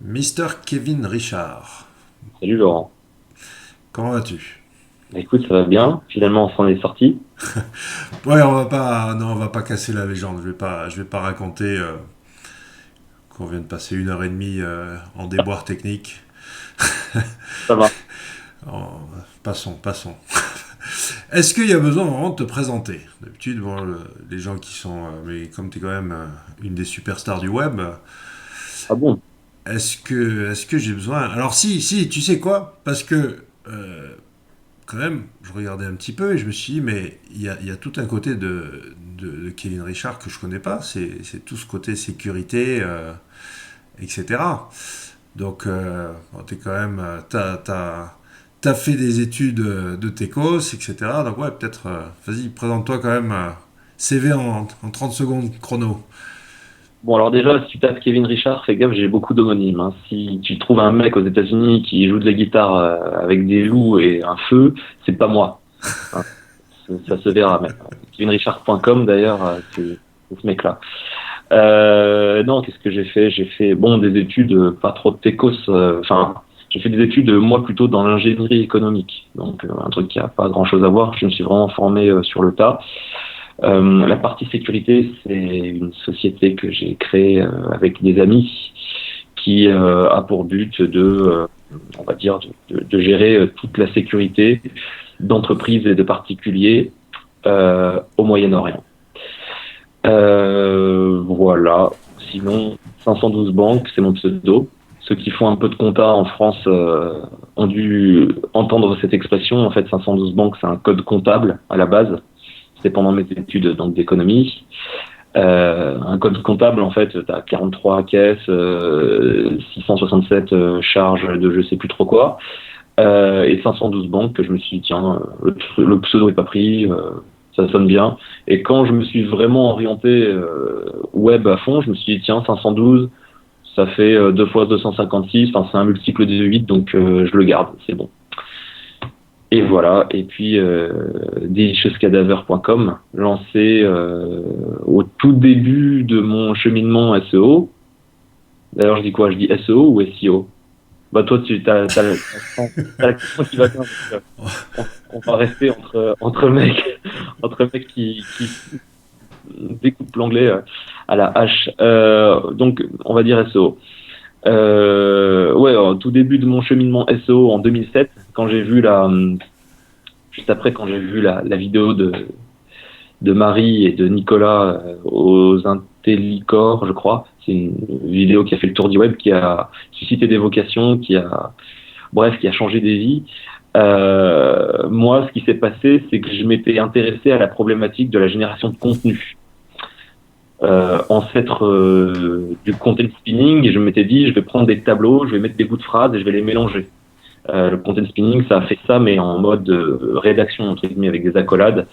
Mister Kevin Richard, Salut Laurent. comment vas-tu? Écoute, ça va bien. Finalement, on s'en est sorti. Ouais, on va pas, non, on va pas casser la légende. Je vais pas raconter qu'on vient de passer 1 heure et demie en déboire technique. Ça va. Passons. Est-ce qu'il y a besoin vraiment de te présenter? D'habitude, bon, les gens qui sont, mais comme tu es quand même une des superstars du web, Ah bon? est-ce que j'ai besoin? Alors si, tu sais quoi? Parce que quand même, je regardais un petit peu et je me suis dit, mais il y a tout un côté de Kevin Richard que je connais pas. C'est tout ce côté sécurité, etc. Donc, bon, t'es quand même, t'as fait des études de Techos, etc. Donc, ouais, peut-être, vas-y, présente-toi quand même, CV en 30 secondes chrono. Bon, alors déjà, si tu tapes Kevin Richard, fais gaffe, j'ai beaucoup d'homonymes, hein. Si tu trouves un mec aux États-Unis qui joue de la guitare avec des loups et un feu, c'est pas moi, hein. Ça se verra. Mais kevinrichard.com d'ailleurs, c'est ce mec-là. Non, qu'est-ce que j'ai fait? J'ai fait bon des études, pas trop de techos. Enfin, j'ai fait des études moi plutôt dans l'ingénierie économique, donc un truc qui a pas grand-chose à voir. Je me suis vraiment formé sur le tas. La partie sécurité, c'est une société que j'ai créée avec des amis qui a pour but on va dire, de gérer toute la sécurité d'entreprises et de particuliers au Moyen-Orient. Voilà. Sinon, 512 banques, c'est mon pseudo. Ceux qui font un peu de compta en France ont dû entendre cette expression. En fait, 512 banques, c'est un code comptable à la base. C'était pendant mes études donc d'économie. Un code comptable, en fait, tu as 43 caisses, 667 charges de je sais plus trop quoi, et 512 banques que je me suis dit, tiens, le pseudo est pas pris, ça sonne bien. Et quand je me suis vraiment orienté web à fond, je me suis dit, tiens, 512, ça fait 2 fois 256, enfin, c'est un multiple de 8, donc je le garde, c'est bon. Et voilà, et puis deliciouscadaver.com, lancé au tout début de mon cheminement SEO. D'ailleurs, je dis quoi? Je dis SEO ou SEO? Bah toi, t'as l'accent qui va bien. Donc, on va rester entre mecs, entre mecs qui découpent l'anglais à la hache. Donc, on va dire SEO. Ouais, au tout début de mon cheminement SEO en 2007, quand j'ai vu juste après, quand j'ai vu la vidéo de Marie et de Nicolas aux Intellicor, je crois. C'est une vidéo qui a fait le tour du web, qui a suscité des vocations, bref, qui a changé des vies. Moi, ce qui s'est passé, c'est que je m'étais intéressé à la problématique de la génération de contenu. Ancêtre du content spinning, et je m'étais dit, je vais prendre des tableaux, je vais mettre des bouts de phrases et je vais les mélanger. Le content spinning, ça a fait ça, mais en mode rédaction, entre guillemets, avec des accolades.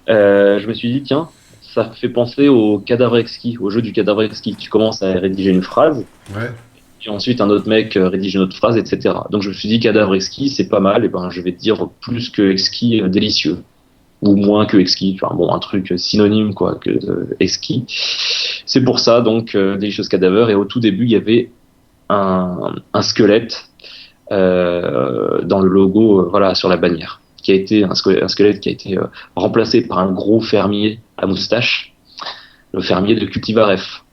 Je me suis dit, tiens, ça fait penser au cadavre exquis, au jeu du cadavre exquis. Tu commences à rédiger une phrase, Ouais. puis ensuite un autre mec rédige une autre phrase, etc. Donc je me suis dit, cadavre exquis, c'est pas mal, et ben je vais te dire plus que exquis, délicieux. Ou moins que exquis, enfin bon, un truc synonyme quoi que exquis. C'est pour ça donc Delicious Cadaver, et au tout début il y avait un squelette dans le logo, voilà, sur la bannière, qui a été un squelette qui a été remplacé par un gros fermier à moustache, le fermier de Cultivar F.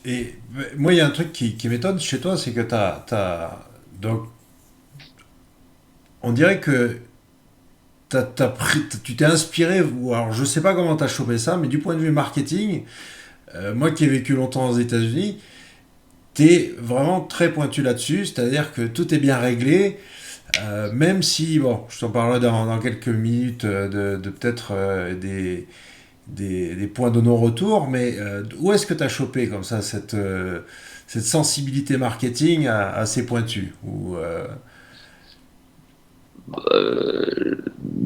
Et moi, il y a un truc qui m'étonne chez toi, c'est que donc, on dirait que tu t'es inspiré, ou alors je sais pas comment tu as chopé ça, mais du point de vue marketing, moi qui ai vécu longtemps aux États-Unis, t'es vraiment très pointu là-dessus, c'est-à-dire que tout est bien réglé, même si, bon, je t'en parlerai dans quelques minutes de peut-être des points de non-retour, mais où est-ce que tu as chopé comme ça cette sensibilité marketing assez pointue Euh,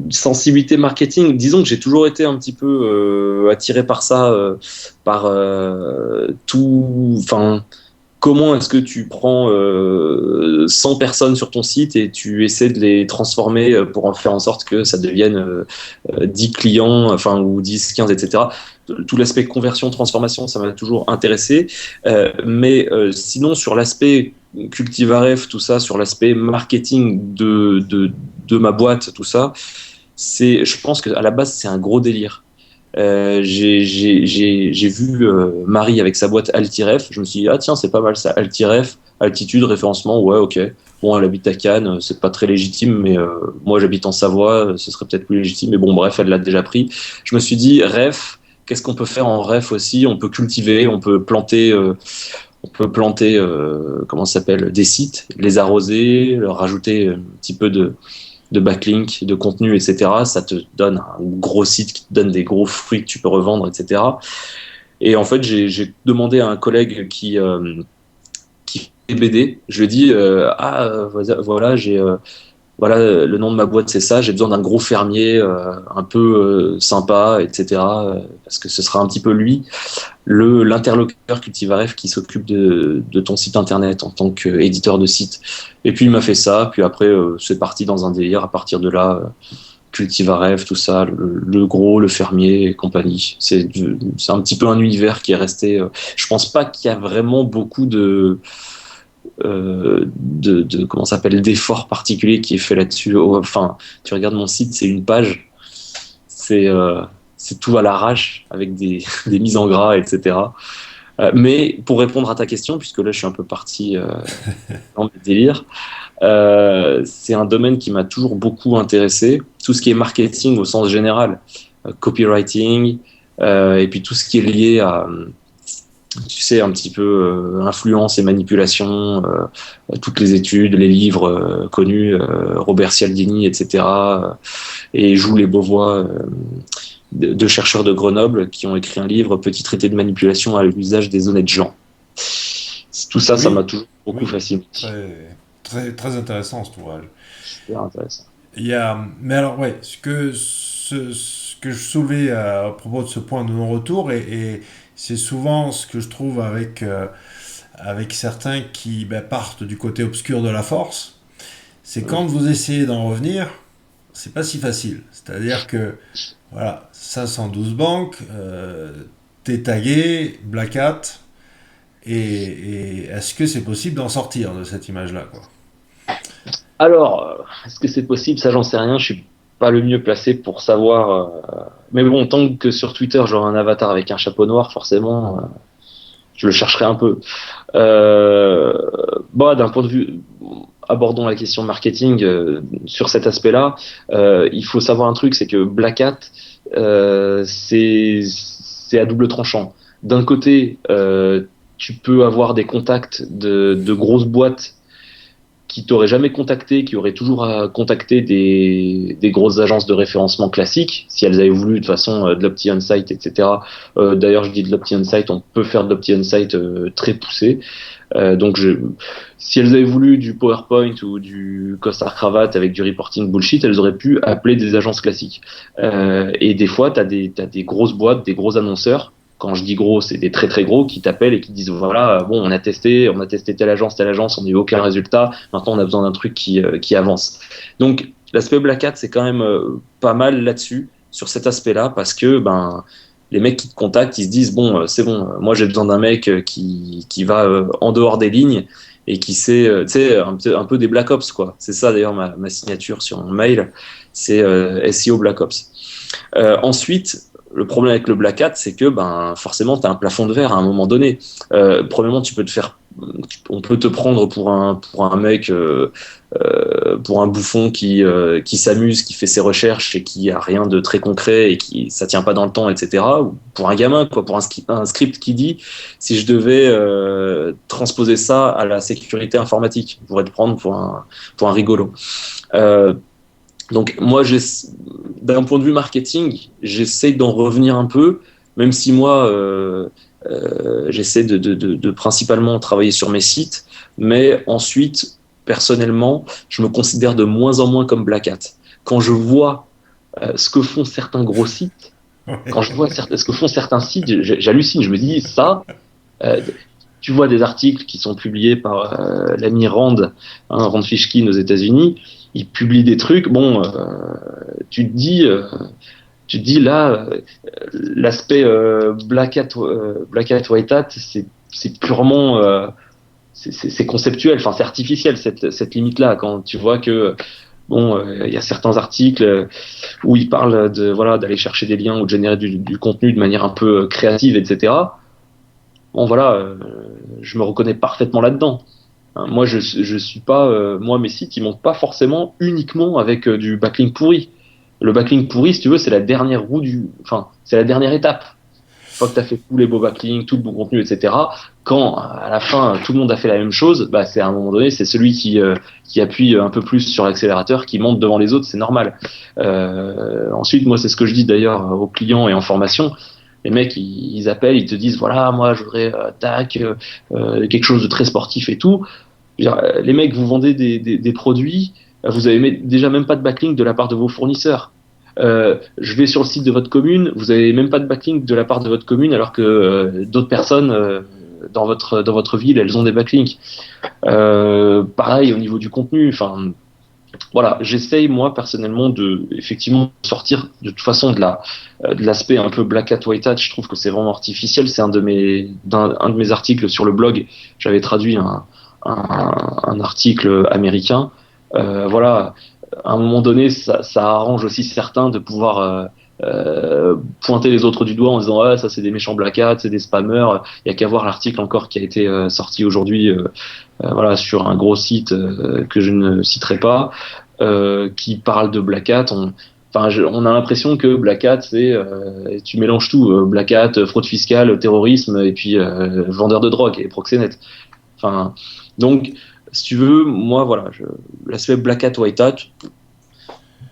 Sensibilité marketing, disons que j'ai toujours été un petit peu attiré par ça, par tout, enfin, comment est-ce que tu prends 100 personnes sur ton site et tu essaies de les transformer pour en faire en sorte que ça devienne 10 clients, enfin, ou 10, 15, etc. tout l'aspect conversion, transformation, ça m'a toujours intéressé. Sinon, sur l'aspect Cultivaref, tout ça, sur l'aspect marketing de ma boîte, tout ça, je pense qu'à la base, c'est un gros délire. J'ai vu Marie avec sa boîte Altiref. Je me suis dit, ah tiens, c'est pas mal ça. Altiref, altitude, référencement, ouais, ok. Bon, elle habite à Cannes, c'est pas très légitime, mais moi j'habite en Savoie, ce serait peut-être plus légitime, mais bon, bref, elle l'a déjà pris. Je me suis dit, ref, qu'est-ce qu'on peut faire en ref aussi? On peut cultiver, comment ça s'appelle, des sites, les arroser, leur rajouter un petit peu de backlink, de contenu, etc. Ça te donne un gros site qui te donne des gros fruits que tu peux revendre, etc. Et en fait, j'ai demandé à un collègue qui fait BD. Je lui ai dit, voilà, voilà, le nom de ma boîte, c'est ça. J'ai besoin d'un gros fermier, un peu sympa, etc. Parce que ce sera un petit peu lui, l'interlocuteur Cultivaref qui s'occupe de ton site internet en tant qu'éditeur de site. Et puis il m'a fait ça. Puis après, c'est parti dans un délire. À partir de là, Cultivaref, tout ça, le gros, le fermier et compagnie. C'est un petit peu un univers qui est resté. Je pense pas qu'il y a vraiment beaucoup comment ça s'appelle, d'efforts particuliers qui est fait là-dessus. Enfin, tu regardes mon site, c'est une page, c'est tout à l'arrache avec des mises en gras, etc. Mais pour répondre à ta question, puisque là je suis un peu parti dans le délire, c'est un domaine qui m'a toujours beaucoup intéressé. Tout ce qui est marketing au sens général, copywriting, et puis tout ce qui est lié à, tu sais, un petit peu influence et manipulation, toutes les études, les livres connus, Robert Cialdini, etc. Et Joue les Beauvois, deux chercheurs de Grenoble qui ont écrit un livre, Petit traité de manipulation à l'usage des honnêtes gens. Tout ça, ça Oui, m'a toujours beaucoup oui, fasciné. très intéressant cet ouvrage. Super intéressant. Mais alors, ouais, ce que je soulevais à propos de ce point de non-retour, et c'est souvent ce que je trouve avec certains qui partent du côté obscur de la force, c'est quand vous essayez d'en revenir, c'est pas si facile. C'est-à-dire que, voilà, 512 banques, t'es tagué, Black Hat, et est-ce que c'est possible d'en sortir de cette image-là, quoi? Alors, est-ce que c'est possible? Ça, j'en sais rien. Je suis pas le mieux placé pour savoir. Mais bon, tant que sur Twitter, j'aurai un avatar avec un chapeau noir, forcément, je le chercherai un peu. D'un point de vue, abordons la question marketing sur cet aspect-là. Il faut savoir un truc, c'est que Black Hat, c'est à double tranchant. D'un côté, tu peux avoir des contacts de grosses boîtes qui t'auraient jamais contacté, qui auraient toujours à contacter des grosses agences de référencement classiques, si elles avaient voulu de façon de l'Opti-On-Site, etc. D'ailleurs, je dis de l'Opti-On-Site, on peut faire de l'Opti-On-Site très poussé. Si elles avaient voulu du PowerPoint ou du costard cravate avec du reporting bullshit, elles auraient pu appeler des agences classiques. Et des fois, t'as des grosses boîtes, des gros annonceurs. Quand je dis gros, c'est des très très gros qui t'appellent et qui disent voilà, bon, on a testé telle agence, on n'a eu aucun résultat. Maintenant, on a besoin d'un truc qui avance. Donc, l'aspect Black Hat, c'est quand même pas mal là-dessus, sur cet aspect-là, parce que les mecs qui te contactent, ils se disent bon, c'est bon, moi j'ai besoin d'un mec qui va en dehors des lignes et qui sait, tu sais, un peu des Black Ops, quoi. C'est ça d'ailleurs ma signature sur mon mail, c'est SEO Black Ops. Ensuite, le problème avec le Black Hat, c'est que forcément, tu as un plafond de verre à un moment donné. Premièrement, on peut te prendre pour un mec, pour un bouffon qui s'amuse, qui fait ses recherches et qui a rien de très concret et qui ça tient pas dans le temps, etc. Ou pour un gamin, quoi, pour un script qui dit si je devais transposer ça à la sécurité informatique, je pourrais te prendre pour un rigolo. Donc moi, d'un point de vue marketing, j'essaie d'en revenir un peu, même si moi, j'essaie de principalement travailler sur mes sites, mais ensuite, personnellement, je me considère de moins en moins comme Black Hat. Quand je vois ce que font certains gros sites, quand je vois ce que font certains sites, j'hallucine, je me dis ça. Tu vois des articles qui sont publiés par l'ami Rand Fishkin aux États-Unis. Il publie des trucs. Bon, tu te dis, tu te dis là, l'aspect Black Hat, White Hat, c'est purement, c'est conceptuel, enfin c'est artificiel cette limite-là. Quand tu vois que bon, il y a certains articles où ils parlent de voilà d'aller chercher des liens ou de générer du contenu de manière un peu créative, etc. Bon voilà, je me reconnais parfaitement là-dedans. Hein, moi, je suis pas, moi mes sites ils montent pas forcément uniquement avec du backlink pourri. Le backlink pourri, si tu veux, c'est la dernière enfin c'est la dernière étape. Une fois que tu as fait tous les beaux backlinks, tout le bon contenu, etc., quand à la fin tout le monde a fait la même chose, bah, c'est à un moment donné, c'est celui qui appuie un peu plus sur l'accélérateur qui monte devant les autres, c'est normal. Ensuite, moi, c'est ce que je dis d'ailleurs aux clients et en formation. Les mecs, ils appellent, ils te disent, voilà, moi, je voudrais quelque chose de très sportif et tout. Je veux dire, les mecs, vous vendez des produits, vous avez déjà même pas de backlink de la part de vos fournisseurs. Je vais sur le site de votre commune, vous avez même pas de backlink de la part de votre commune, alors que d'autres personnes dans votre ville, elles ont des backlinks. Pareil au niveau du contenu. Enfin, voilà, j'essaye moi personnellement de effectivement sortir de toute façon de l'aspect un peu black hat white hat. Je trouve que c'est vraiment artificiel. C'est un de mes articles sur le blog. J'avais traduit un article américain. Voilà, à un moment donné, ça arrange aussi certains de pouvoir pointer les autres du doigt en disant ah ça c'est des méchants black hat, c'est des spammers. Il y a qu'à voir l'article encore qui a été sorti aujourd'hui, voilà, sur un gros site que je ne citerai pas, qui parle de black hat. On a l'impression que black hat c'est tu mélanges tout, black hat, fraude fiscale, terrorisme et puis vendeur de drogue et proxénète. Enfin, donc si tu veux, moi voilà, l'aspect black hat white hat,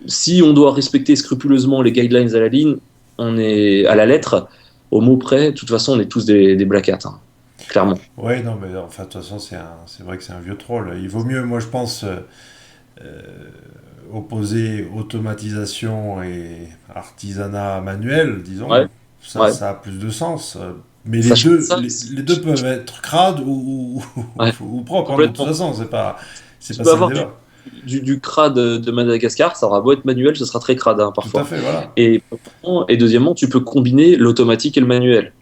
si on doit respecter scrupuleusement les guidelines à la ligne, on est à la lettre, au mot près. De toute façon, on est tous des black hats, hein, clairement. Ouais, non, mais enfin, de toute façon, c'est vrai que c'est un vieux troll. Il vaut mieux, moi, je pense, euh, opposer automatisation et artisanat manuel, disons. Ouais, ouais. Ça a plus de sens. Mais Sachant ça, les deux peuvent être crades ouais, ou propres, hein, de toute complètement. façon. C'est Tu pas peux ça le avoir débat. du crade de Madagascar, ça aura beau être manuel, ce sera très crade hein, Tout à parfois. fait, voilà. Et deuxièmement, tu peux combiner l'automatique et le manuel.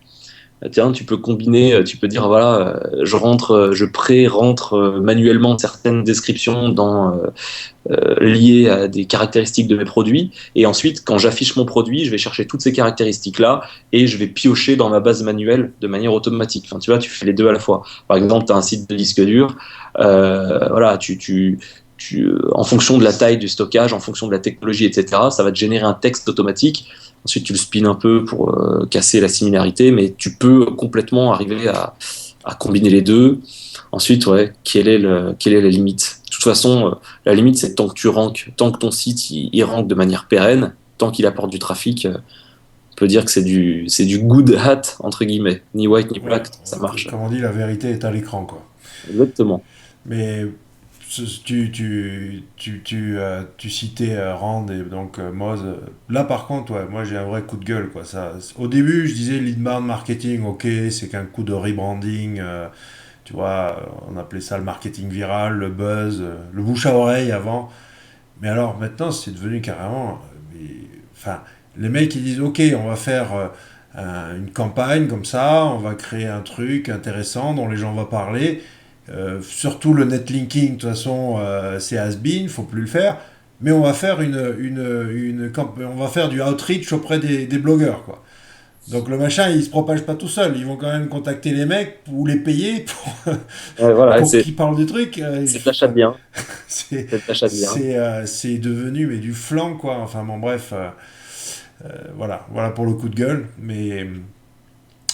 Tiens, tu peux combiner, tu peux dire voilà, je pré-rentre manuellement certaines descriptions liées à des caractéristiques de mes produits, et ensuite, quand j'affiche mon produit, je vais chercher toutes ces caractéristiques-là et je vais piocher dans ma base manuelle de manière automatique. Enfin, tu vois, tu fais les deux à la fois. Par exemple, tu as un site de disque dur, voilà, en fonction de la taille du stockage, en fonction de la technologie, etc., ça va te générer un texte automatique. Ensuite, tu le spins un peu pour casser la similarité, mais tu peux complètement arriver à combiner les deux. Ensuite, ouais, quelle est la limite? De toute façon, la limite, c'est tant que tu ranks, tant que ton site il rank de manière pérenne, tant qu'il apporte du trafic, on peut dire que c'est du good hat, entre guillemets. Ni white ni Ouais, black, ça marche. comme on dit, la vérité est à l'écran, quoi. Exactement. Mais tu citais Rand et donc Moz. Là, par contre, ouais, moi j'ai un vrai coup de gueule, quoi. Au début, je disais l'inbound marketing, ok, c'est qu'un coup de rebranding. Tu vois, on appelait ça le marketing viral, le buzz, le bouche à oreille avant. Mais alors maintenant, c'est devenu carrément. Enfin, les mecs ils disent ok, on va faire une campagne comme ça, on va créer un truc intéressant dont les gens vont parler. Surtout le netlinking, de toute façon, c'est has-been, faut plus le faire. Mais on va faire on va faire du outreach auprès des blogueurs, quoi. Donc le machin, il se propage pas tout seul. Ils vont quand même contacter les mecs ou les payer Ouais, voilà, pour qu'ils parlent du truc. c'est de l'achat de biens. C'est C'est de l'achat de biens. c'est devenu mais du flan, quoi. Enfin bon, bref, voilà pour le coup de gueule. Mais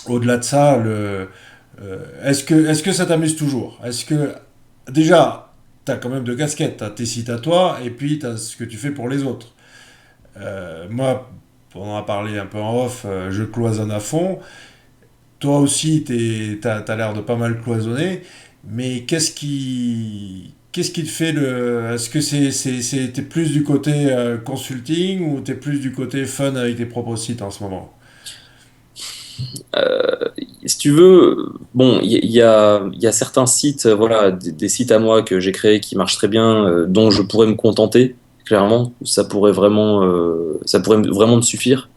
au-delà de ça, est-ce que ça t'amuse toujours? Est-ce que déjà t'as quand même deux casquettes, t'as tes sites à toi et puis t'as ce que tu fais pour les autres. Moi, on en a parlé un peu en off, je cloisonne à fond. Toi aussi, t'as l'air de pas mal cloisonner, mais qu'est-ce qui te fait le. Est-ce que t'es plus du côté consulting ou t'es plus du côté fun avec tes propres sites en ce moment? Euh, Si tu veux, bon, il y a certains sites, voilà, des sites à moi que j'ai créés qui marchent très bien, dont je pourrais me contenter, clairement, ça pourrait vraiment me suffire.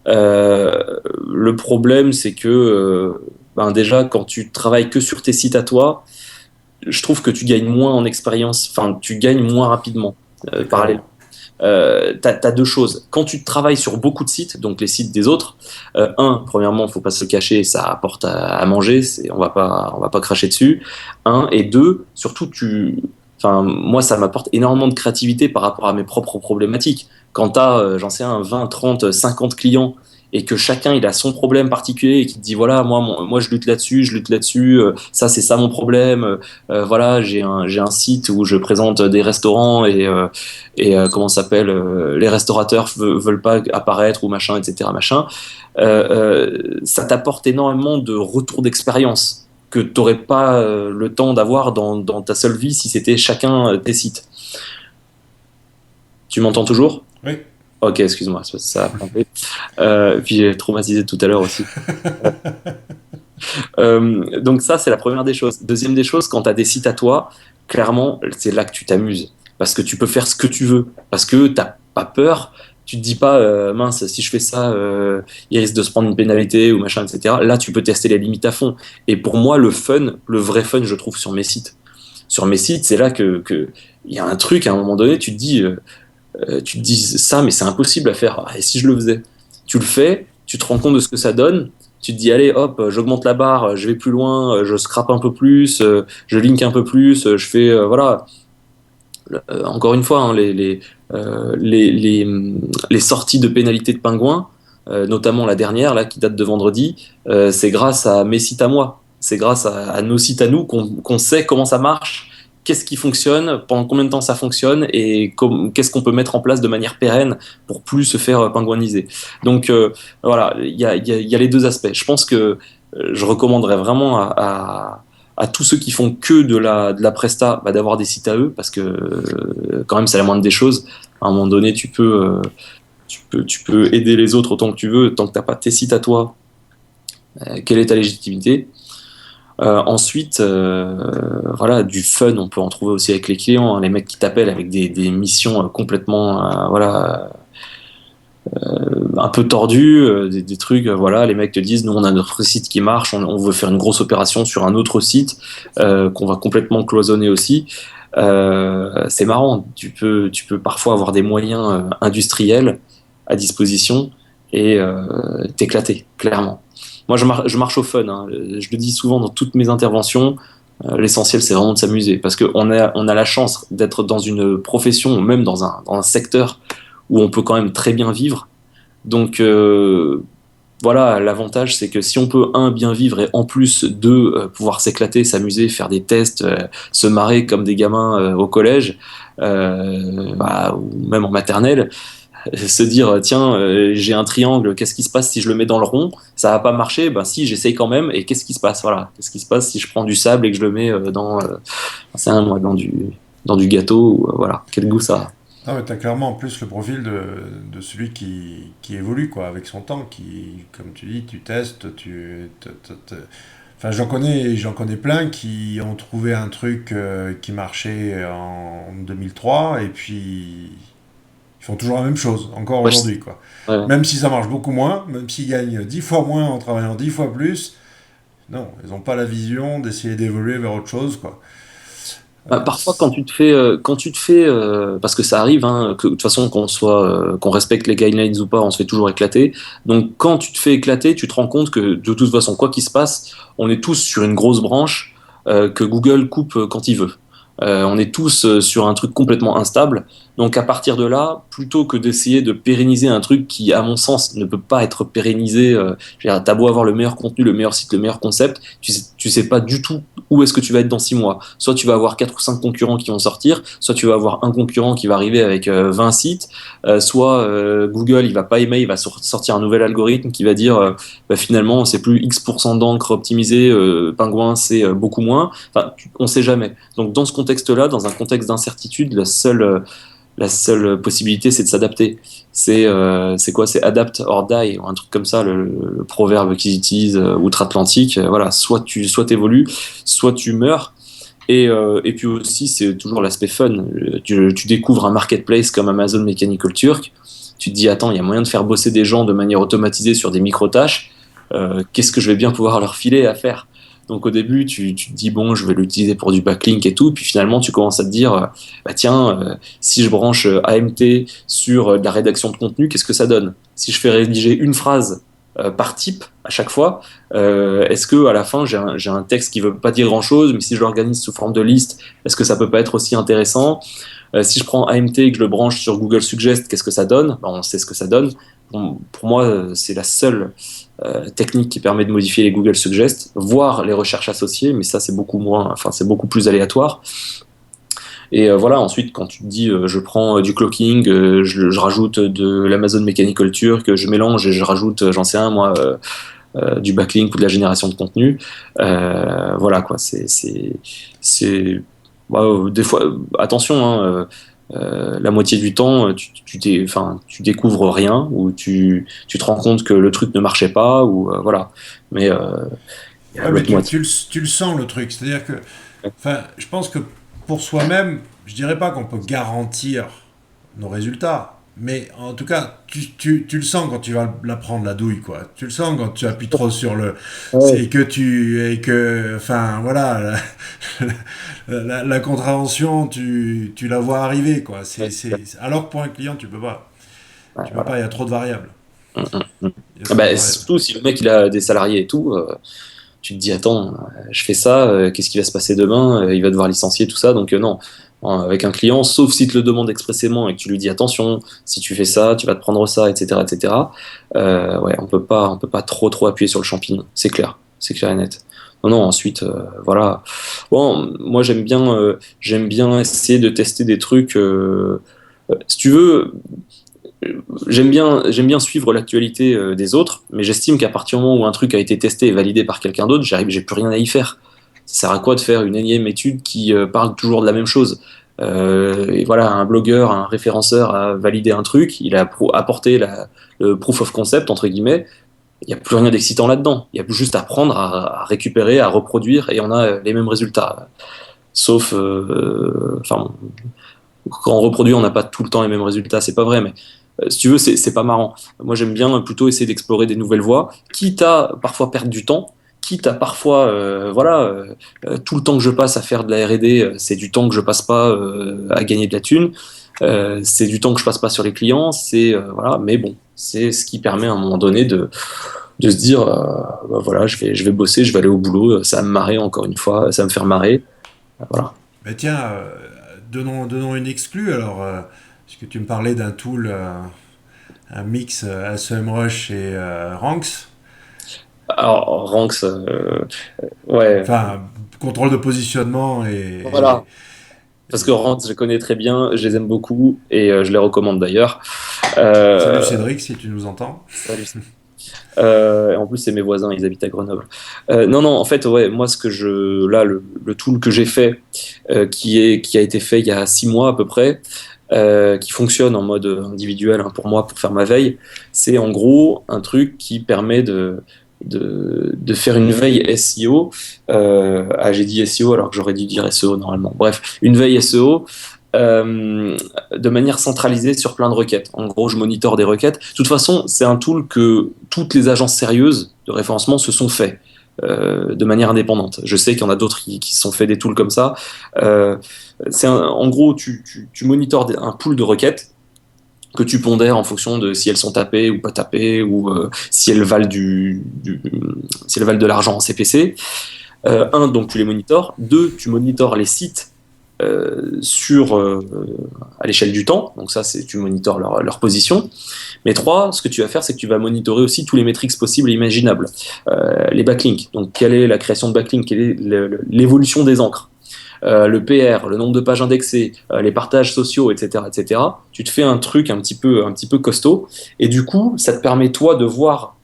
Le problème, c'est que ben déjà, quand tu travailles que sur tes sites à toi, je trouve que tu gagnes moins en expérience, enfin, tu gagnes moins rapidement. D'accord. Parallèle. T'as deux choses. Quand tu travailles sur beaucoup de sites, donc les sites des autres, premièrement, faut pas se le cacher, ça apporte à manger, on va pas cracher dessus. Un, et deux, surtout, enfin, moi, ça m'apporte énormément de créativité par rapport à mes propres problématiques. Quand t'as, j'en sais un, 20, 30, 50 clients et que chacun il a son problème particulier et qui te dit voilà moi je lutte là-dessus ça c'est ça mon problème voilà j'ai un site où je présente des restaurants comment ça s'appelle les restaurateurs veulent pas apparaître ou machin etc machin ça t'apporte énormément de retours d'expérience que t'aurais pas le temps d'avoir dans ta seule vie si c'était chacun tes sites. Tu m'entends toujours? Oui. Ok, excuse-moi, ça a planté. Puis j'ai traumatisé tout à l'heure aussi. Donc ça, c'est la première des choses. Deuxième des choses, quand tu as des sites à toi, clairement, c'est là que tu t'amuses. Parce que tu peux faire ce que tu veux. Parce que t'as pas peur. Tu te dis pas, mince, si je fais ça, il risque de se prendre une pénalité ou machin, etc. Là, tu peux tester les limites à fond. Et pour moi, le fun, le vrai fun, je trouve sur mes sites. Sur mes sites, c'est là que il y a un truc, à un moment donné, tu te dis ça, mais c'est impossible à faire. Ah, et si je le faisais? Tu le fais, tu te rends compte de ce que ça donne, tu te dis, allez, hop, j'augmente la barre, je vais plus loin, je scrape un peu plus, je link un peu plus, je fais, voilà. Encore une fois, hein, les sorties de pénalités de pingouins, notamment la dernière, là, qui date de vendredi, c'est grâce à mes sites à moi. C'est grâce à nos sites à nous qu'on sait comment ça marche, qu'est-ce qui fonctionne, pendant combien de temps ça fonctionne et qu'est-ce qu'on peut mettre en place de manière pérenne pour plus se faire pingouiniser. Donc voilà, il y a les deux aspects. Je pense que je recommanderais vraiment à tous ceux qui font que de la presta, bah, d'avoir des sites à eux, parce que quand même c'est la moindre des choses. À un moment donné, tu peux aider les autres autant que tu veux, tant que t'as pas tes sites à toi. Quelle est ta légitimité? Ensuite, voilà, du fun, on peut en trouver aussi avec les clients, hein, les mecs qui t'appellent avec des missions complètement, voilà, un peu tordues, des trucs, voilà, les mecs te disent, nous on a notre site qui marche, on veut faire une grosse opération sur un autre site qu'on va complètement cloisonner aussi. C'est marrant, tu peux parfois avoir des moyens industriels à disposition et t'éclater, clairement. Moi, je marche au fun, hein. Je le dis souvent dans toutes mes interventions. L'essentiel, c'est vraiment de s'amuser parce on a la chance d'être dans une profession, même dans un secteur où on peut quand même très bien vivre. Donc, voilà, l'avantage, c'est que si on peut, un, bien vivre et en plus, deux, pouvoir s'éclater, s'amuser, faire des tests, se marrer comme des gamins au collège, bah, ou même en maternelle, se dire tiens j'ai un triangle, qu'est-ce qui se passe si je le mets dans le rond, ça va pas marcher, ben si j'essaye quand même et qu'est-ce qui se passe, voilà, qu'est-ce qui se passe si je prends du sable et que je le mets c'est un moi dans du gâteau ou, voilà quel goût ça a. Ah, mais t'as clairement en plus le profil de celui qui évolue quoi, avec son temps, qui, comme tu dis, tu testes, enfin, j'en connais plein qui ont trouvé un truc qui marchait en 2003 et puis ils font toujours la même chose, encore Ouais, aujourd'hui quoi. ouais. Même si ça marche beaucoup moins, même s'ils gagnent 10 fois moins en travaillant 10 fois plus, non, ils n'ont pas la vision d'essayer d'évoluer vers autre chose quoi. Bah, parfois, quand tu te fais, parce que ça arrive, hein, que de toute façon qu'on respecte les guidelines ou pas, on se fait toujours éclater. Donc, quand tu te fais éclater, tu te rends compte que de toute façon, quoi qu'il se passe, on est tous sur une grosse branche que Google coupe quand il veut. On est tous sur un truc complètement instable. Donc, à partir de là, plutôt que d'essayer de pérenniser un truc qui, à mon sens, ne peut pas être pérennisé, je veux dire, t'as beau avoir le meilleur contenu, le meilleur site, le meilleur concept, tu sais pas du tout où est-ce que tu vas être dans 6 mois. Soit tu vas avoir 4 ou 5 concurrents qui vont sortir, soit tu vas avoir un concurrent qui va arriver avec 20 sites, soit Google il va pas aimer, il va sortir un nouvel algorithme qui va dire bah, finalement c'est plus X% d'encre optimisé, Pingouin c'est beaucoup moins. Enfin, on sait jamais. Donc dans ce contexte-là, dans un contexte d'incertitude, la seule possibilité c'est de s'adapter. C'est quoi? C'est adapt or die, ou un truc comme ça, le proverbe qu'ils utilisent outre-Atlantique. Voilà, soit tu évolues, soit tu meurs. Et puis aussi, c'est toujours l'aspect fun. Tu découvres un marketplace comme Amazon Mechanical Turk. Tu te dis, attends, il y a moyen de faire bosser des gens de manière automatisée sur des micro-tâches. Qu'est-ce que je vais bien pouvoir leur filer à faire? Donc au début, tu te dis, bon, je vais l'utiliser pour du backlink et tout. Puis finalement, tu commences à te dire, bah tiens, si je branche AMT sur de la rédaction de contenu, qu'est-ce que ça donne? Si je fais rédiger une phrase par type à chaque fois, est-ce que à la fin j'ai un texte qui veut pas dire grand chose, mais si je l'organise sous forme de liste, est-ce que ça peut pas être aussi intéressant? Si je prends AMT et que je le branche sur Google Suggest, qu'est-ce que ça donne? Ben, on sait ce que ça donne. Bon, pour moi, c'est la seule technique qui permet de modifier les Google Suggest, voire les recherches associées, mais ça c'est beaucoup moins, enfin c'est beaucoup plus aléatoire. Et voilà, ensuite, quand tu te dis, je prends du clocking, je rajoute de l'Amazon Mechanical Turk, je mélange et je rajoute, j'en sais un, moi, du backlink ou de la génération de contenu. Voilà quoi, c'est bah, des fois attention hein, la moitié du temps enfin tu découvres rien ou tu te rends compte que le truc ne marchait pas ou voilà. Mais il y a Ouais, mais l'autre moitié. tu le sens le truc. C'est-à-dire que, enfin, je pense que pour soi-même, je dirais pas qu'on peut garantir nos résultats, mais en tout cas, tu le sens quand tu vas la prendre la douille, quoi. Tu le sens quand tu appuies trop sur le, Ouais. et que, enfin, voilà, la contravention, tu la vois arriver, quoi. Ouais, Alors que pour un client, ouais, tu peux voilà. pas. Il y a trop de variables. Mm, mm, mm. Il y a Ah trop de bah, variables. surtout si le mec il a des salariés et tout, tu te dis attends, je fais ça, qu'est-ce qui va se passer demain? Il va devoir licencier tout ça, donc non. Avec un client, sauf s'il te le demande expressément et que tu lui dis attention, si tu fais ça, tu vas te prendre ça, etc., etc. Ouais, on peut pas trop appuyer sur le champignon, c'est clair et net. Non, non. Ensuite, voilà. Bon, moi j'aime bien essayer de tester des trucs. Si tu veux, j'aime bien suivre l'actualité des autres, mais j'estime qu'à partir du moment où un truc a été testé et validé par quelqu'un d'autre, j'ai plus rien à y faire. Ça sert à quoi de faire une énième étude qui parle toujours de la même chose? Et voilà, un blogueur, un référenceur a validé un truc, il a apporté le proof of concept, entre guillemets, il n'y a plus rien d'excitant là-dedans. Il y a juste à prendre, à récupérer, à reproduire, et on a les mêmes résultats. Sauf, enfin, quand on reproduit, on n'a pas tout le temps les mêmes résultats, c'est pas vrai, mais si tu veux, c'est pas marrant. Moi, j'aime bien plutôt essayer d'explorer des nouvelles voies, quitte à parfois perdre du temps, quitte à parfois, voilà, tout le temps que je passe à faire de la R&D, c'est du temps que je passe pas à gagner de la thune, c'est du temps que je passe pas sur les clients, c'est voilà, mais bon, c'est ce qui permet à un moment donné de se dire, bah, voilà, je vais bosser, je vais aller au boulot, ça va me marrer encore une fois, ça va me faire marrer, voilà. Mais tiens, donnons une exclue alors, puisque tu me parlais d'un tool, un mix SEMrush et Ranks. Alors, Ranks, ouais, Enfin, contrôle de positionnement voilà. Parce que et- Ranks, je connais très bien, je les aime beaucoup et je les recommande d'ailleurs. Salut Euh, Cédric, si tu nous entends. salut. En plus, c'est mes voisins, ils habitent à Grenoble. Non, non, en fait, ouais, moi, là, le tool que j'ai fait, qui a été fait il y a 6 mois à peu près, qui fonctionne en mode individuel hein, pour moi, pour faire ma veille, c'est en gros un truc qui permet de faire une veille SEO. J'ai dit SEO alors que j'aurais dû dire SEO normalement. Bref, une veille SEO de manière centralisée sur plein de requêtes. En gros, je monitore des requêtes. De toute façon, c'est un tool que toutes les agences sérieuses de référencement se sont fait de manière indépendante. Je sais qu'il y en a d'autres qui se sont fait des tools comme ça. Euh, En gros, tu monitores un pool de requêtes que tu pondères en fonction de si elles sont tapées ou pas tapées ou si elles valent si elles valent de l'argent en CPC. Un, donc tu les monitores. Deux, tu monitores les sites à l'échelle du temps. Donc ça, c'est tu monitores leur position. Mais trois, ce que tu vas faire, c'est que tu vas monitorer aussi tous les métriques possibles et imaginables. Les backlinks. Donc quelle est la création de backlinks, quelle est l'évolution des encres. Le PR, le nombre de pages indexées, les partages sociaux, etc., etc. Tu te fais un truc un petit peu costaud, et du coup, ça te permet toi de voir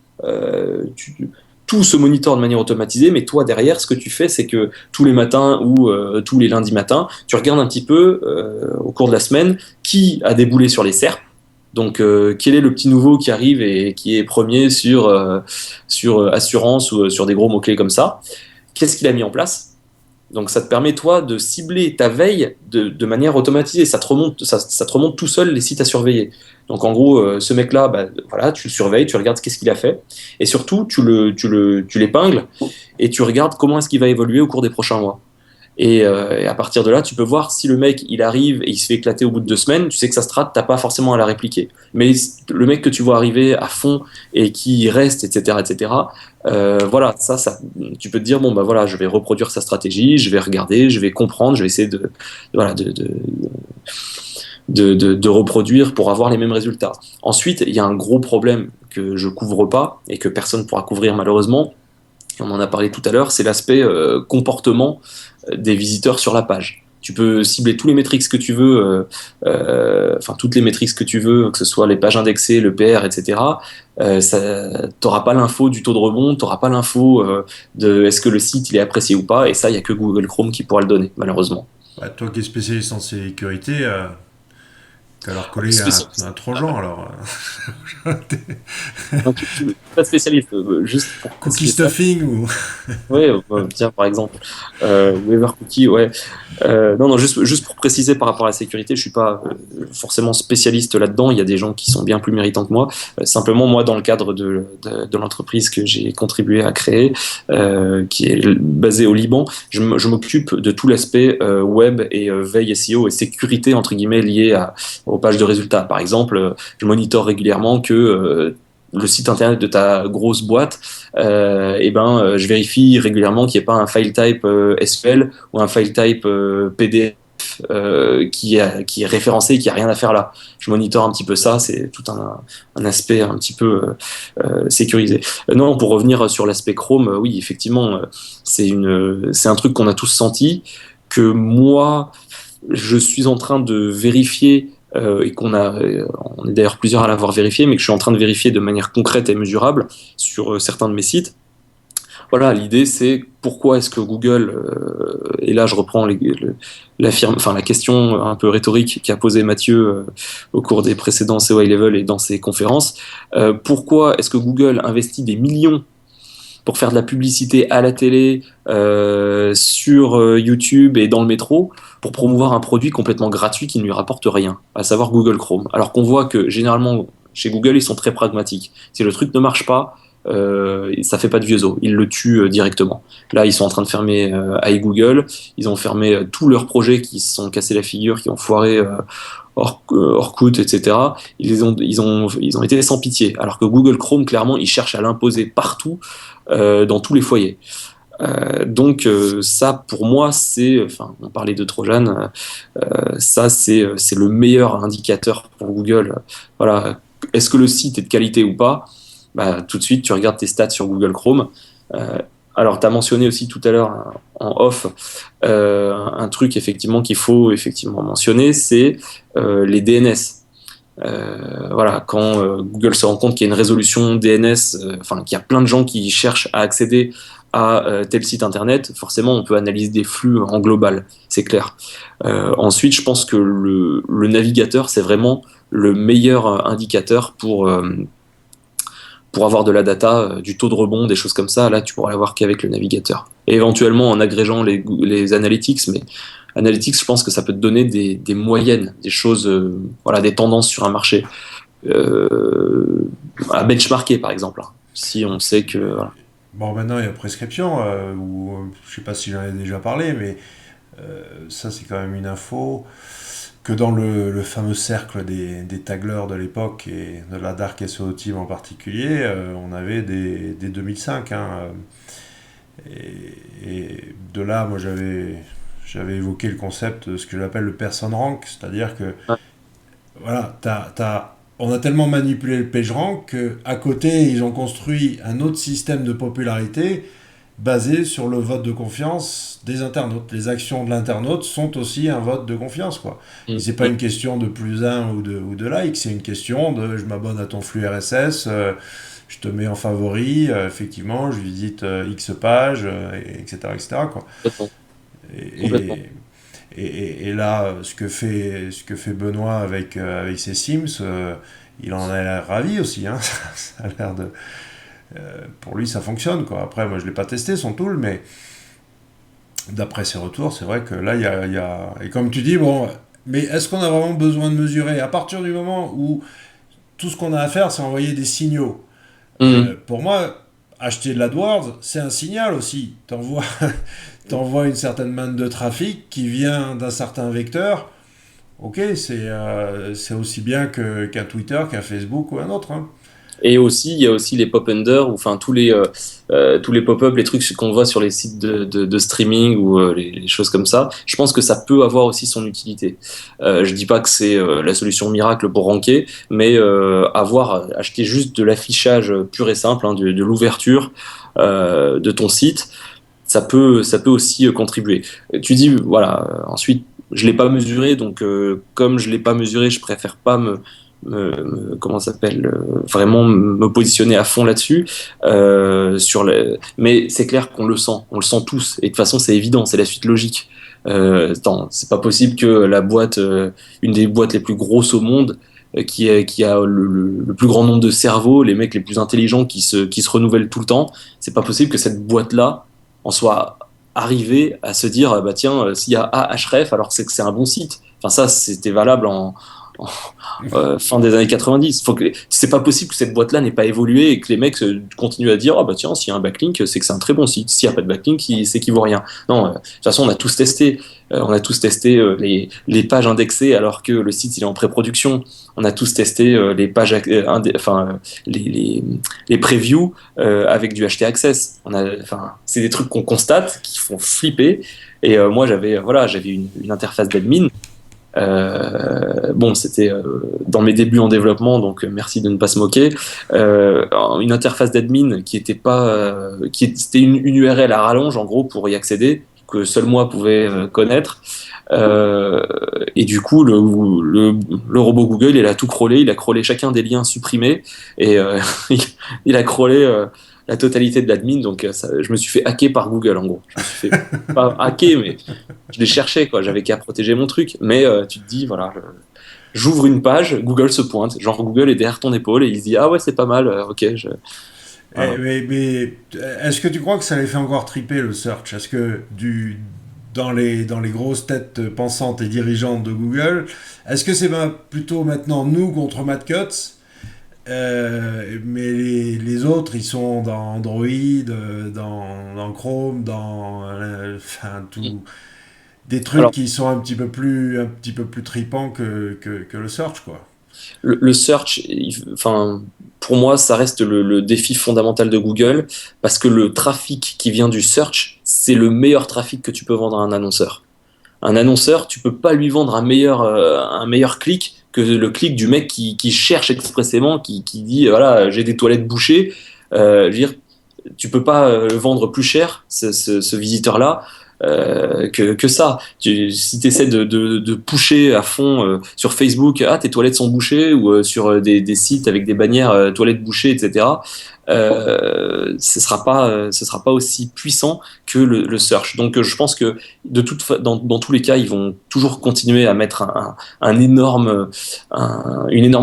tout se monitor de manière automatisée, mais toi derrière, ce que tu fais, c'est que tous les matins ou tous les lundis matins, tu regardes un petit peu au cours de la semaine qui a déboulé sur les SERP. Donc, quel est le petit nouveau qui arrive et qui est premier sur assurance ou sur des gros mots-clés comme ça? Qu'est-ce qu'il a mis en place? Donc ça te permet, toi, de cibler ta veille de manière automatisée. Ça te remonte tout seul les sites à surveiller. Donc en gros, ce mec-là, bah, voilà, tu le surveilles, tu regardes qu'est-ce qu'il a fait. Et surtout, tu l'épingles et tu regardes comment est-ce qu'il va évoluer au cours des prochains mois. Et à partir de là, tu peux voir si le mec il arrive et il se fait éclater au bout de 2 semaines, tu sais que sa strat, t'as pas forcément à la répliquer. Mais le mec que tu vois arriver à fond et qui reste, etc., voilà, tu peux te dire bon bah voilà, je vais reproduire sa stratégie, je vais regarder, je vais comprendre, je vais essayer voilà, de reproduire pour avoir les mêmes résultats. Ensuite, il y a un gros problème que je couvre pas et que personne ne pourra couvrir malheureusement, et on en a parlé tout à l'heure, c'est l'aspect comportement des visiteurs sur la page. Tu peux cibler tous les métriques que tu veux, enfin toutes les métriques que tu veux, que ce soit les pages indexées, le PR, etc. T'auras pas l'info du taux de rebond, t'auras pas l'info de est-ce que le site il est apprécié ou pas, et ça il y a que Google Chrome qui pourra le donner malheureusement. Bah, toi qui es spécialiste en sécurité, qu'à leur coller un Trojan alors. Non, tu es pas spécialiste, juste pour Cookie préciser ça. stuffing ou. Ouais, tiens, par exemple, Weaver Cookie, ouais. Non, non, juste pour préciser par rapport à la sécurité, je suis pas forcément spécialiste là-dedans. Il y a des gens qui sont bien plus méritants que moi. Simplement, moi, dans le cadre de l'entreprise que j'ai contribué à créer, qui est basée au Liban, je m'occupe de tout l'aspect web et veille SEO et sécurité, entre guillemets, liée aux pages de résultats. Par exemple, je monitore régulièrement que le site internet de ta grosse boîte, je vérifie régulièrement qu'il n'y ait pas un file type SQL ou un file type PDF qui est référencé et qui a rien à faire là. Je monitore un petit peu ça, c'est tout un aspect un petit peu sécurisé. Non, pour revenir sur l'aspect Chrome, oui, effectivement, c'est un truc qu'on a tous senti, que moi, je suis en train de vérifier et on est d'ailleurs plusieurs à l'avoir vérifié, mais que je suis en train de vérifier de manière concrète et mesurable sur certains de mes sites. Voilà, l'idée c'est pourquoi est-ce que Google, et là je reprends enfin, la question un peu rhétorique qu'a posée Mathieu au cours des précédents SEO High Level et dans ses conférences, pourquoi est-ce que Google investit des millions pour faire de la publicité à la télé, sur YouTube et dans le métro, pour promouvoir un produit complètement gratuit qui ne lui rapporte rien, à savoir Google Chrome. Alors qu'on voit que généralement, chez Google, ils sont très pragmatiques. Si le truc ne marche pas, ça fait pas de vieux os, ils le tuent directement. Là, ils sont en train de fermer iGoogle, ils ont fermé tous leurs projets qui se sont cassés la figure, qui ont foiré Orkut, etc. Ils ont été sans pitié. Alors que Google Chrome, clairement, ils cherchent à l'imposer partout, dans tous les foyers. Ça, pour moi, enfin, on parlait de Trojan, ça, c'est le meilleur indicateur pour Google. Voilà, est-ce que le site est de qualité ou pas? Bah, tout de suite, tu regardes tes stats sur Google Chrome. Euh, alors, tu as mentionné aussi tout à l'heure en off un truc effectivement qu'il faut effectivement mentionner, c'est les DNS. Voilà, quand Google se rend compte qu'il y a une résolution DNS, enfin qu'il y a plein de gens qui cherchent à accéder à tel site internet, forcément on peut analyser des flux en global, c'est clair. Ensuite, je pense que le navigateur, c'est vraiment le meilleur indicateur pour avoir de la data, du taux de rebond, des choses comme ça. Là, tu pourras l'avoir qu'avec le navigateur. Et éventuellement en agrégeant les analytics, mais analytics, je pense que ça peut te donner des moyennes, des choses, voilà, des tendances sur un marché à benchmarker par exemple. Si on sait que voilà. Bon, maintenant il y a prescription, ou je sais pas si j'en ai déjà parlé, mais ça c'est quand même une info que dans le fameux cercle des tagleurs de l'époque et de la Dark SEO Team en particulier, on avait des 2005. Hein, et de là, moi j'avais évoqué le concept de ce que j'appelle le person rank, c'est-à-dire que Ouais. voilà, on a tellement manipulé le PageRank qu'à côté, ils ont construit un autre système de popularité basé sur le vote de confiance des internautes. Les actions de l'internaute sont aussi un vote de confiance, quoi. Et c'est pas une question de plus un ou de like, c'est une question de je m'abonne à ton flux RSS, je te mets en favori, effectivement, je visite X pages, etc., etc., quoi. Complètement. Et, Complètement. et, et là, ce que fait Benoît avec ses Sims, il en a l'air ravi aussi. Hein. Ça a l'air pour lui, ça fonctionne, quoi. Après, moi, je l'ai pas testé son tool, mais d'après ces retours, c'est vrai que là, et comme tu dis, bon, mais est-ce qu'on a vraiment besoin de mesurer? À partir du moment où tout ce qu'on a à faire, c'est envoyer des signaux. Mhm. Pour moi, acheter de l'AdWords, c'est un signal aussi. T'envoies une certaine manne de trafic qui vient d'un certain vecteur. Ok, c'est aussi bien qu'un Twitter, qu'un Facebook ou un autre, hein. Et aussi, il y a aussi les pop-under, ou enfin tous les pop-up, les trucs qu'on voit sur les sites de streaming ou les choses comme ça. Je pense que ça peut avoir aussi son utilité. Je dis pas que c'est la solution miracle pour ranker, mais acheter juste de l'affichage pur et simple, hein, de l'ouverture de ton site, ça peut aussi contribuer. Tu dis, voilà, ensuite, je l'ai pas mesuré, donc comme je l'ai pas mesuré, je préfère pas comment ça s'appelle, vraiment me positionner à fond là-dessus. Mais c'est clair qu'on le sent, on le sent tous, et de toute façon, c'est évident, c'est la suite logique. Attends, c'est pas possible que la boîte, une des boîtes les plus grosses au monde, qui a le plus grand nombre de cerveaux, les mecs les plus intelligents qui se renouvellent tout le temps, c'est pas possible que cette boîte-là en soit arrivée à se dire, bah tiens, s'il y a Ahref, alors c'est que c'est un bon site. Enfin, ça, c'était valable en, fin des années 90. C'est pas possible que cette boîte-là n'ait pas évolué et que les mecs continuent à dire, ah bah tiens, s'il y a un backlink, c'est que c'est un très bon site. S'il n'y a pas de backlink, c'est qu'il vaut rien. Non, de toute façon, on a tous testé. Les pages indexées alors que le site il est en pré-production. On a tous testé les pages, les previews avec du HT Access. C'est des trucs qu'on constate qui font flipper. Et moi, j'avais une interface d'admin. Bon, c'était dans mes débuts en développement, donc merci de ne pas se moquer. Une interface d'admin qui était pas, c'était une URL à rallonge en gros pour y accéder, que seul moi pouvais connaître. Et du coup, le robot Google, il a tout crawlé, il a crawlé chacun des liens supprimés et il a crawlé la totalité de l'admin. Donc, je me suis fait hacker par Google en gros. Je me suis fait pas hacker, mais je les cherchais quoi. J'avais qu'à protéger mon truc. Mais tu te dis, voilà, j'ouvre une page, Google se pointe, genre Google est derrière ton épaule et il se dit, ah ouais, c'est pas mal, ok. Voilà. Mais est-ce que tu crois que ça les fait encore triper le search? Est-ce que dans les grosses têtes pensantes et dirigeantes de Google, est-ce que c'est plutôt maintenant nous contre Matt Cutts, mais les autres ils sont dans Android, dans Chrome, enfin tout, des trucs Alors, qui sont un petit peu plus tripants que le search quoi. le search, enfin, pour moi, ça reste le défi fondamental de Google parce que le trafic qui vient du search, c'est le meilleur trafic que tu peux vendre à un annonceur. Un annonceur, tu peux pas lui vendre un meilleur clic que le clic du mec qui cherche expressément, qui dit voilà, j'ai des toilettes bouchées. Je veux dire, tu peux pas le vendre plus cher, ce visiteur-là, que ça. Si tu essaies de pusher à fond sur Facebook, ah, tes toilettes sont bouchées, ou sur des sites avec des bannières toilettes bouchées, etc., ce sera pas aussi puissant que le search. Donc je pense que dans tous les cas, ils vont toujours continuer à mettre une énorme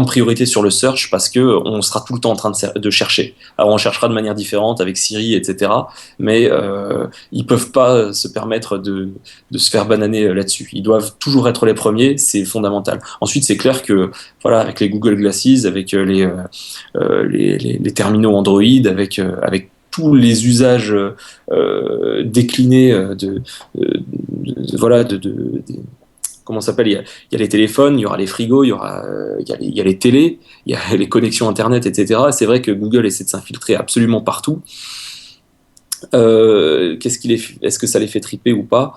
priorité sur le search parce que on sera tout le temps en train de chercher. Alors on cherchera de manière différente avec Siri, etc. Mais ils peuvent pas se permettre de se faire bananer là-dessus. Ils doivent toujours être les premiers, c'est fondamental. Ensuite, c'est clair que voilà, avec les Google Glasses, avec les terminaux Android, avec tous les usages déclinés voilà, comment ça s'appelle, il y a les téléphones, il y aura les frigos, il y a les télés, il y a les connexions Internet, etc. C'est vrai que Google essaie de s'infiltrer absolument partout. Est-ce que ça les fait triper ou pas?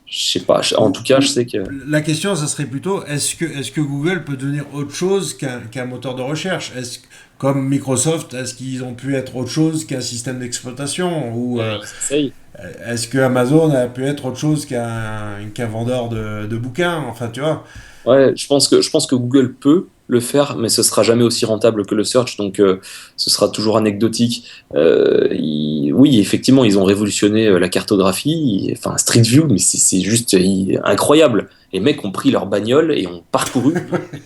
Je sais pas. En tout cas, je sais que. La question, ça serait plutôt est-ce que Google peut devenir autre chose qu'un moteur de recherche? Comme Microsoft, est-ce qu'ils ont pu être autre chose qu'un système d'exploitation? Ou est-ce que Amazon a pu être autre chose qu'un vendeur de bouquins? Enfin, tu vois. Ouais, je pense que Google peut le faire, mais ce sera jamais aussi rentable que le search, donc ce sera toujours anecdotique. Oui, effectivement, ils ont révolutionné la cartographie, enfin Street View, mais c'est juste incroyable. Les mecs ont pris leur bagnole et ont parcouru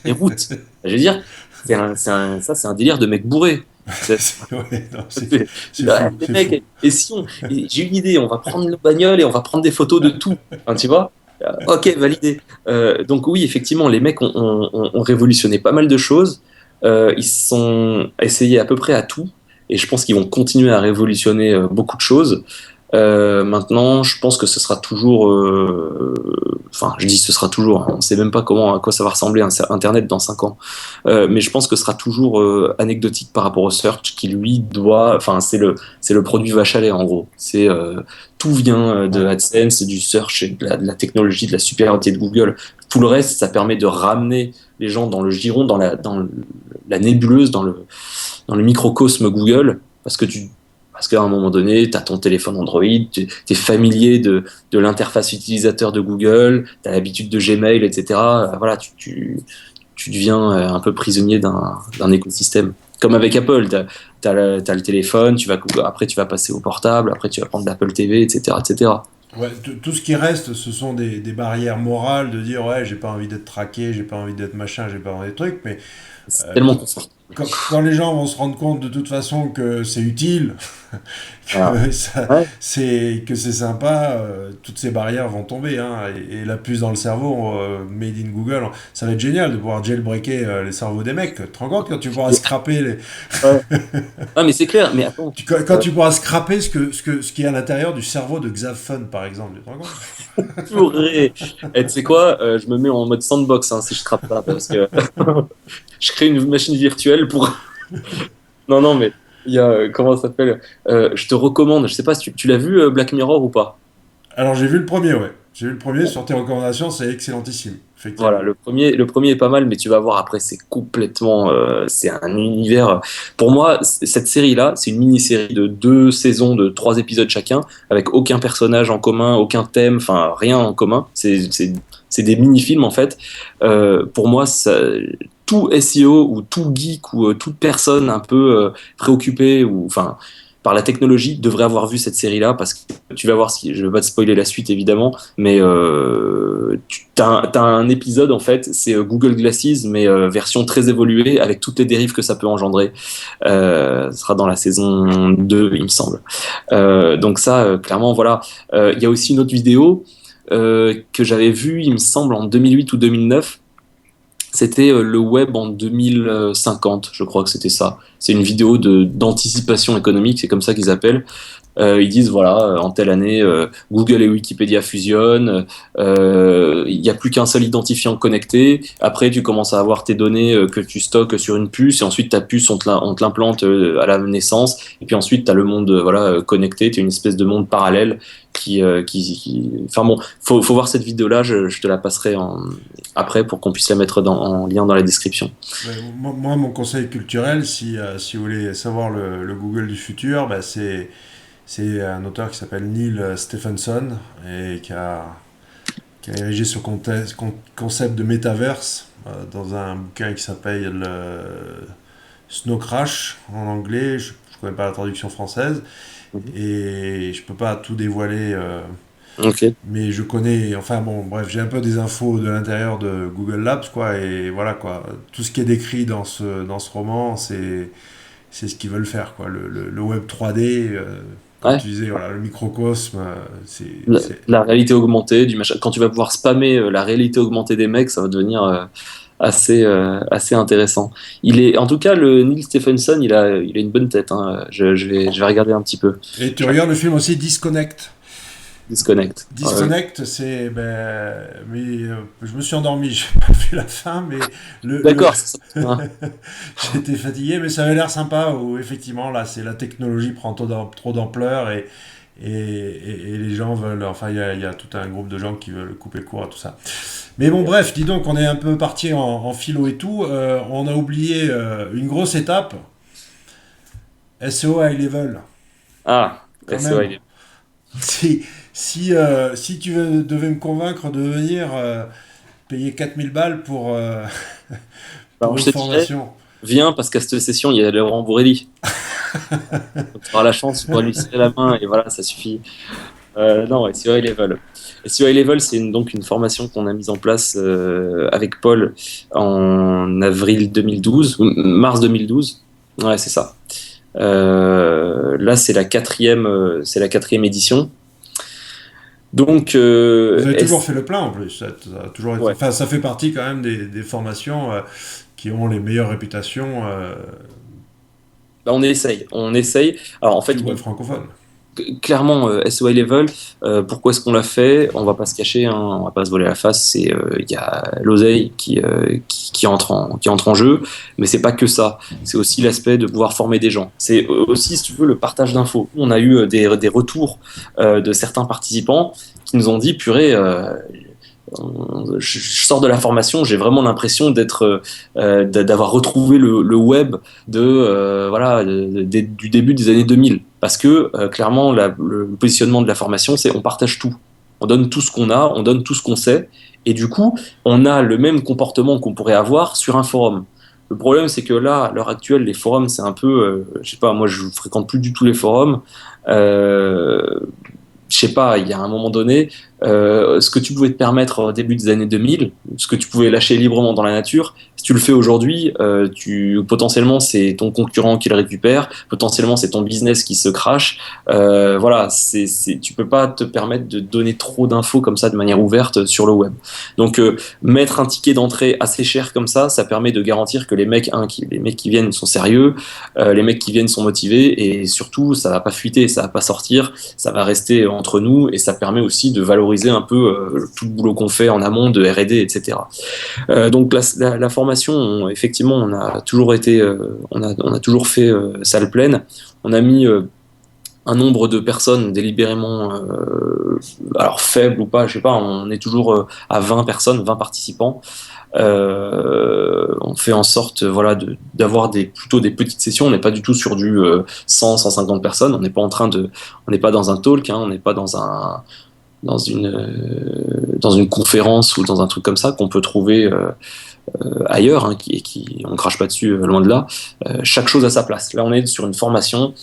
les routes. Je veux dire, ça c'est un délire de mec bourré. Ouais, non, c'est Ouais, fou, les c'est mecs, fou. j'ai une idée, on va prendre nos bagnoles et on va prendre des photos de tout. Enfin, tu vois? Ok, validé. Donc oui, effectivement, les mecs ont révolutionné pas mal de choses. Ils se sont essayés à peu près à tout. Et je pense qu'ils vont continuer à révolutionner beaucoup de choses. Maintenant, je pense que ce sera toujours. Enfin, je dis ce sera toujours. Hein, on ne sait même pas comment, à quoi ça va ressembler Internet dans 5 ans. Mais je pense que ce sera toujours anecdotique par rapport au search qui lui doit. Enfin, c'est le produit vache à lait en gros. Tout vient de Ouais. AdSense, du search, et de la technologie, de la supériorité de Google. Tout le reste, ça permet de ramener les gens dans le giron, dans la nébuleuse, dans le microcosme Google, parce qu'à un moment donné, tu as ton téléphone Android, tu es familier de l'interface utilisateur de Google, tu as l'habitude de Gmail, etc. Voilà, tu deviens un peu prisonnier d'un écosystème. Comme avec Apple, t'as le téléphone, après tu vas passer au portable, après tu vas prendre l'Apple TV, etc., etc. Ouais, tout ce qui reste, ce sont des barrières morales de dire ouais, j'ai pas envie d'être traqué, j'ai pas envie d'être machin, j'ai pas envie de trucs, mais C'est tellement confort. quand les gens vont se rendre compte de toute façon que c'est utile, Voilà. Ouais. que c'est sympa, toutes ces barrières vont tomber. Hein, et la puce dans le cerveau, made in Google, ça va être génial de pouvoir jailbreaker les cerveaux des mecs. Tu te rends compte quand tu pourras scraper Ouais. Ah, mais c'est clair, mais attends. quand tu pourras scraper ce qui est à l'intérieur du cerveau de Xafun, par exemple. Tu te rends compte? Purée. Et tu sais quoi, je me mets en mode sandbox hein, si je crappe pas, parce que je crée une machine virtuelle pour. Non, non, mais il y a. Comment ça s'appelle? Je te recommande, je sais pas si tu l'as vu Black Mirror ou pas. Alors j'ai vu le premier, ouais. J'ai vu le premier sur tes recommandations, c'est excellentissime, Voilà, effectivement. le premier est pas mal, mais tu vas voir après, c'est complètement. C'est un univers. Pour moi, cette série-là, c'est une mini-série de 2 saisons de 3 épisodes chacun, avec aucun personnage en commun, aucun thème, enfin rien en commun. C'est des mini-films en fait. Pour moi, tout SEO ou tout geek ou toute personne un peu préoccupée ou enfin par la technologie devrait avoir vu cette série-là parce que tu vas voir si je vais pas te spoiler la suite évidemment, mais t'as un épisode en fait, c'est Google Glasses mais version très évoluée avec toutes les dérives que ça peut engendrer. Ce sera dans la saison 2 il me semble. Donc ça clairement voilà. Il y a aussi une autre vidéo que j'avais vue il me semble en 2008 ou 2009. C'était le web en 2050, je crois que c'était ça. C'est une vidéo d'anticipation économique, c'est comme ça qu'ils appellent. Ils disent voilà, en telle année, Google et Wikipédia fusionnent, il n'y a plus qu'un seul identifiant connecté. Après, tu commences à avoir tes données que tu stockes sur une puce, et ensuite ta puce, on te l'implante à la naissance. Et puis ensuite, tu as le monde voilà, connecté, tu es une espèce de monde parallèle Enfin bon, faut voir cette vidéo-là, je te la passerai après pour qu'on puisse la mettre en lien dans la description. Moi, mon conseil culturel, si vous voulez savoir le Google du futur, bah, c'est un auteur qui s'appelle Neil Stephenson et qui a érigé ce concept de métaverse dans un bouquin qui s'appelle Snow Crash en anglais. Je ne connais pas la traduction française Mhm. et je peux pas tout dévoiler. Ok. Mais je connais, enfin bon, bref, j'ai un peu des infos de l'intérieur de Google Labs, quoi, et voilà, quoi. Tout ce qui est décrit dans ce roman, c'est ce qu'ils veulent faire, quoi. Le web 3D, comme Ouais. tu disais, voilà, le microcosme, La, la réalité augmentée, du machin. Quand tu vas pouvoir spammer la réalité augmentée des mecs, ça va devenir assez intéressant. En tout cas, le Neil Stephenson, il a une bonne tête. Hein. Je vais regarder un petit peu. Et tu Je regardes le film aussi Disconnect. disconnecte. Ouais. Disconnect, c'est. Ben, mais je me suis endormi, j'ai pas vu la fin, mais le, D'accord, c'est ça. Hein. j'étais fatigué, mais ça avait l'air sympa, où effectivement, là, c'est la technologie prend trop d'ampleur et les gens veulent. Enfin, il y a tout un groupe de gens qui veulent couper court à tout ça. Mais bon, bref, dis donc, on est un peu parti en philo et tout. On a oublié une grosse étape, SEO high level, Ah, quand SEO, même. Si, si tu devais me convaincre de venir payer 4000 balles pour alors une je te dirais, formation. viens parce qu'à cette session, il y a Laurent Bourrelli. Donc, tu auras la chance, tu pourras lui serrer la main et voilà, ça suffit. Non, SEO High Level. SEO High Level, c'est donc une formation qu'on a mise en place avec Paul en avril 2012, ou mars 2012. Ouais, c'est ça. Là, c'est la quatrième édition. Donc, Vous avez toujours fait le plein en plus. Ça a toujours été... ouais. Enfin, ça fait partie quand même des formations qui ont les meilleures réputations Bah, on essaye. Alors, en du fait, web francophone. clairement, SOI Level, pourquoi est-ce qu'on l'a fait? On va pas se cacher, hein, on va pas se voler la face. C'est il y a l'oseille qui entre en jeu, mais c'est pas que ça. C'est aussi l'aspect de pouvoir former des gens. C'est aussi, si tu veux, le partage d'infos. On a eu des retours de certains participants qui nous ont dit, purée, je sors de la formation, j'ai vraiment l'impression d'avoir retrouvé le web du début des années 2000. Parce que clairement, le positionnement de la formation, c'est on partage tout. On donne tout ce qu'on a, on donne tout ce qu'on sait, et du coup, on a le même comportement qu'on pourrait avoir sur un forum. Le problème, c'est que là, à l'heure actuelle, les forums, c'est un peu, je sais pas, moi, je fréquente plus du tout les forums. Euh, je sais pas, il y a un moment donné, ce que tu pouvais te permettre au début des années 2000, ce que tu pouvais lâcher librement dans la nature, si tu le fais aujourd'hui, potentiellement c'est ton concurrent qui le récupère, potentiellement c'est ton business qui se crache. Voilà, tu peux pas te permettre de donner trop d'infos comme ça de manière ouverte sur le web. Donc mettre un ticket d'entrée assez cher comme ça permet de garantir que les mecs qui viennent sont sérieux, les mecs qui viennent sont motivés et surtout ça va pas fuiter, ça va pas sortir, ça va rester entre nous et ça permet aussi de valoriser un peu tout le boulot qu'on fait en amont de R&D, etc. Donc la formation, effectivement, on a toujours été, on a toujours fait salle pleine. On a mis un nombre de personnes délibérément, alors faible ou pas, je sais pas, on est toujours à 20 personnes, 20 participants. On fait en sorte voilà d'avoir plutôt des petites sessions. On n'est pas du tout sur du 100-150 personnes. On n'est pas dans un talk, hein, on n'est pas dans une conférence ou dans un truc comme ça qu'on peut trouver ailleurs, hein, on crache pas dessus, loin de là. Chaque chose à sa place. Là, on est sur une formation.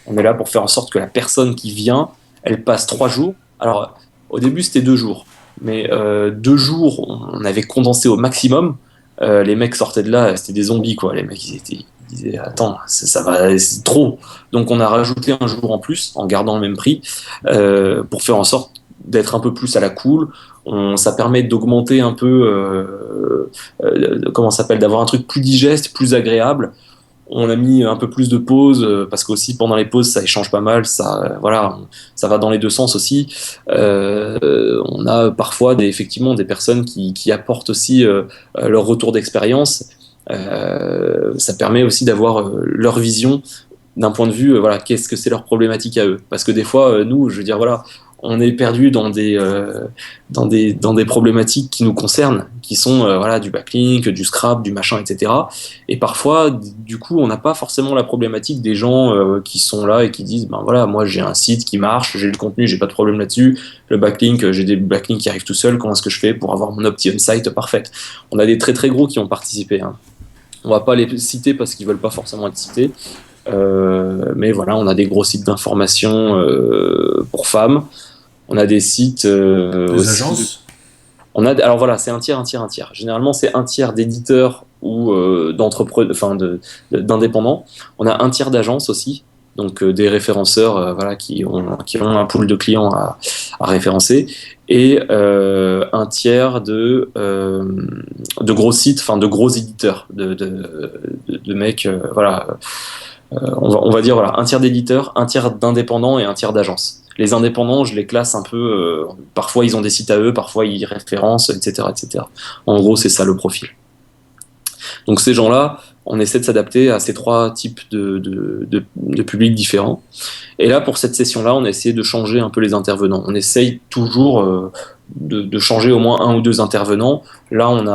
On est là pour faire en sorte que la personne qui vient, elle passe 3 jours. Alors, au début, c'était 2 jours. Mais 2 jours, on avait condensé au maximum. Les mecs sortaient de là, c'était des zombies, quoi. Les mecs, ils disaient, attends, ça va, c'est trop. Donc, on a rajouté un jour en plus, en gardant le même prix, pour faire en sorte d'être un peu plus à la cool. Ça permet d'augmenter un peu, comment ça s'appelle, d'avoir un truc plus digeste, plus agréable. On a mis un peu plus de pauses parce qu'aussi pendant les pauses ça échange pas mal, voilà, ça va dans les deux sens aussi. On a parfois effectivement des personnes qui apportent aussi leur retour d'expérience. Ça permet aussi d'avoir leur vision d'un point de vue, voilà, qu'est-ce que c'est leur problématique à eux. Parce que des fois, nous, je veux dire, voilà, on est perdu dans des problématiques qui nous concernent, qui sont voilà, du backlink, du scrap, du machin, etc. Et parfois, du coup, on n'a pas forcément la problématique des gens qui sont là et qui disent, ben voilà, moi j'ai un site qui marche, j'ai le contenu, j'ai pas de problème là-dessus, le backlink, j'ai des backlinks qui arrivent tout seuls, comment est-ce que je fais pour avoir mon opti on-site parfaite? On a des très très gros qui ont participé, hein. On va pas les citer parce qu'ils veulent pas forcément être cités. Mais voilà, on a des gros sites d'information pour femmes. On a des sites Des aussi. agences. Alors voilà, c'est un tiers, un tiers, un tiers. Généralement, c'est un tiers d'éditeurs ou d'entrepreneurs, enfin d'indépendants. On a un tiers d'agences aussi, donc des référenceurs, voilà, qui ont un pool de clients à référencer, et un tiers de gros sites, enfin de gros éditeurs, de mecs, voilà. On va dire voilà, un tiers d'éditeurs, un tiers d'indépendants et un tiers d'agences. Les indépendants, je les classe un peu. Parfois, ils ont des sites à eux, parfois ils référencent, etc., etc. En gros, c'est ça le profil. Donc ces gens-là, on essaie de s'adapter à ces trois types de publics différents. Et là, pour cette session-là, on a essayé de changer un peu les intervenants. On essaye toujours de changer au moins un ou deux intervenants. Là, on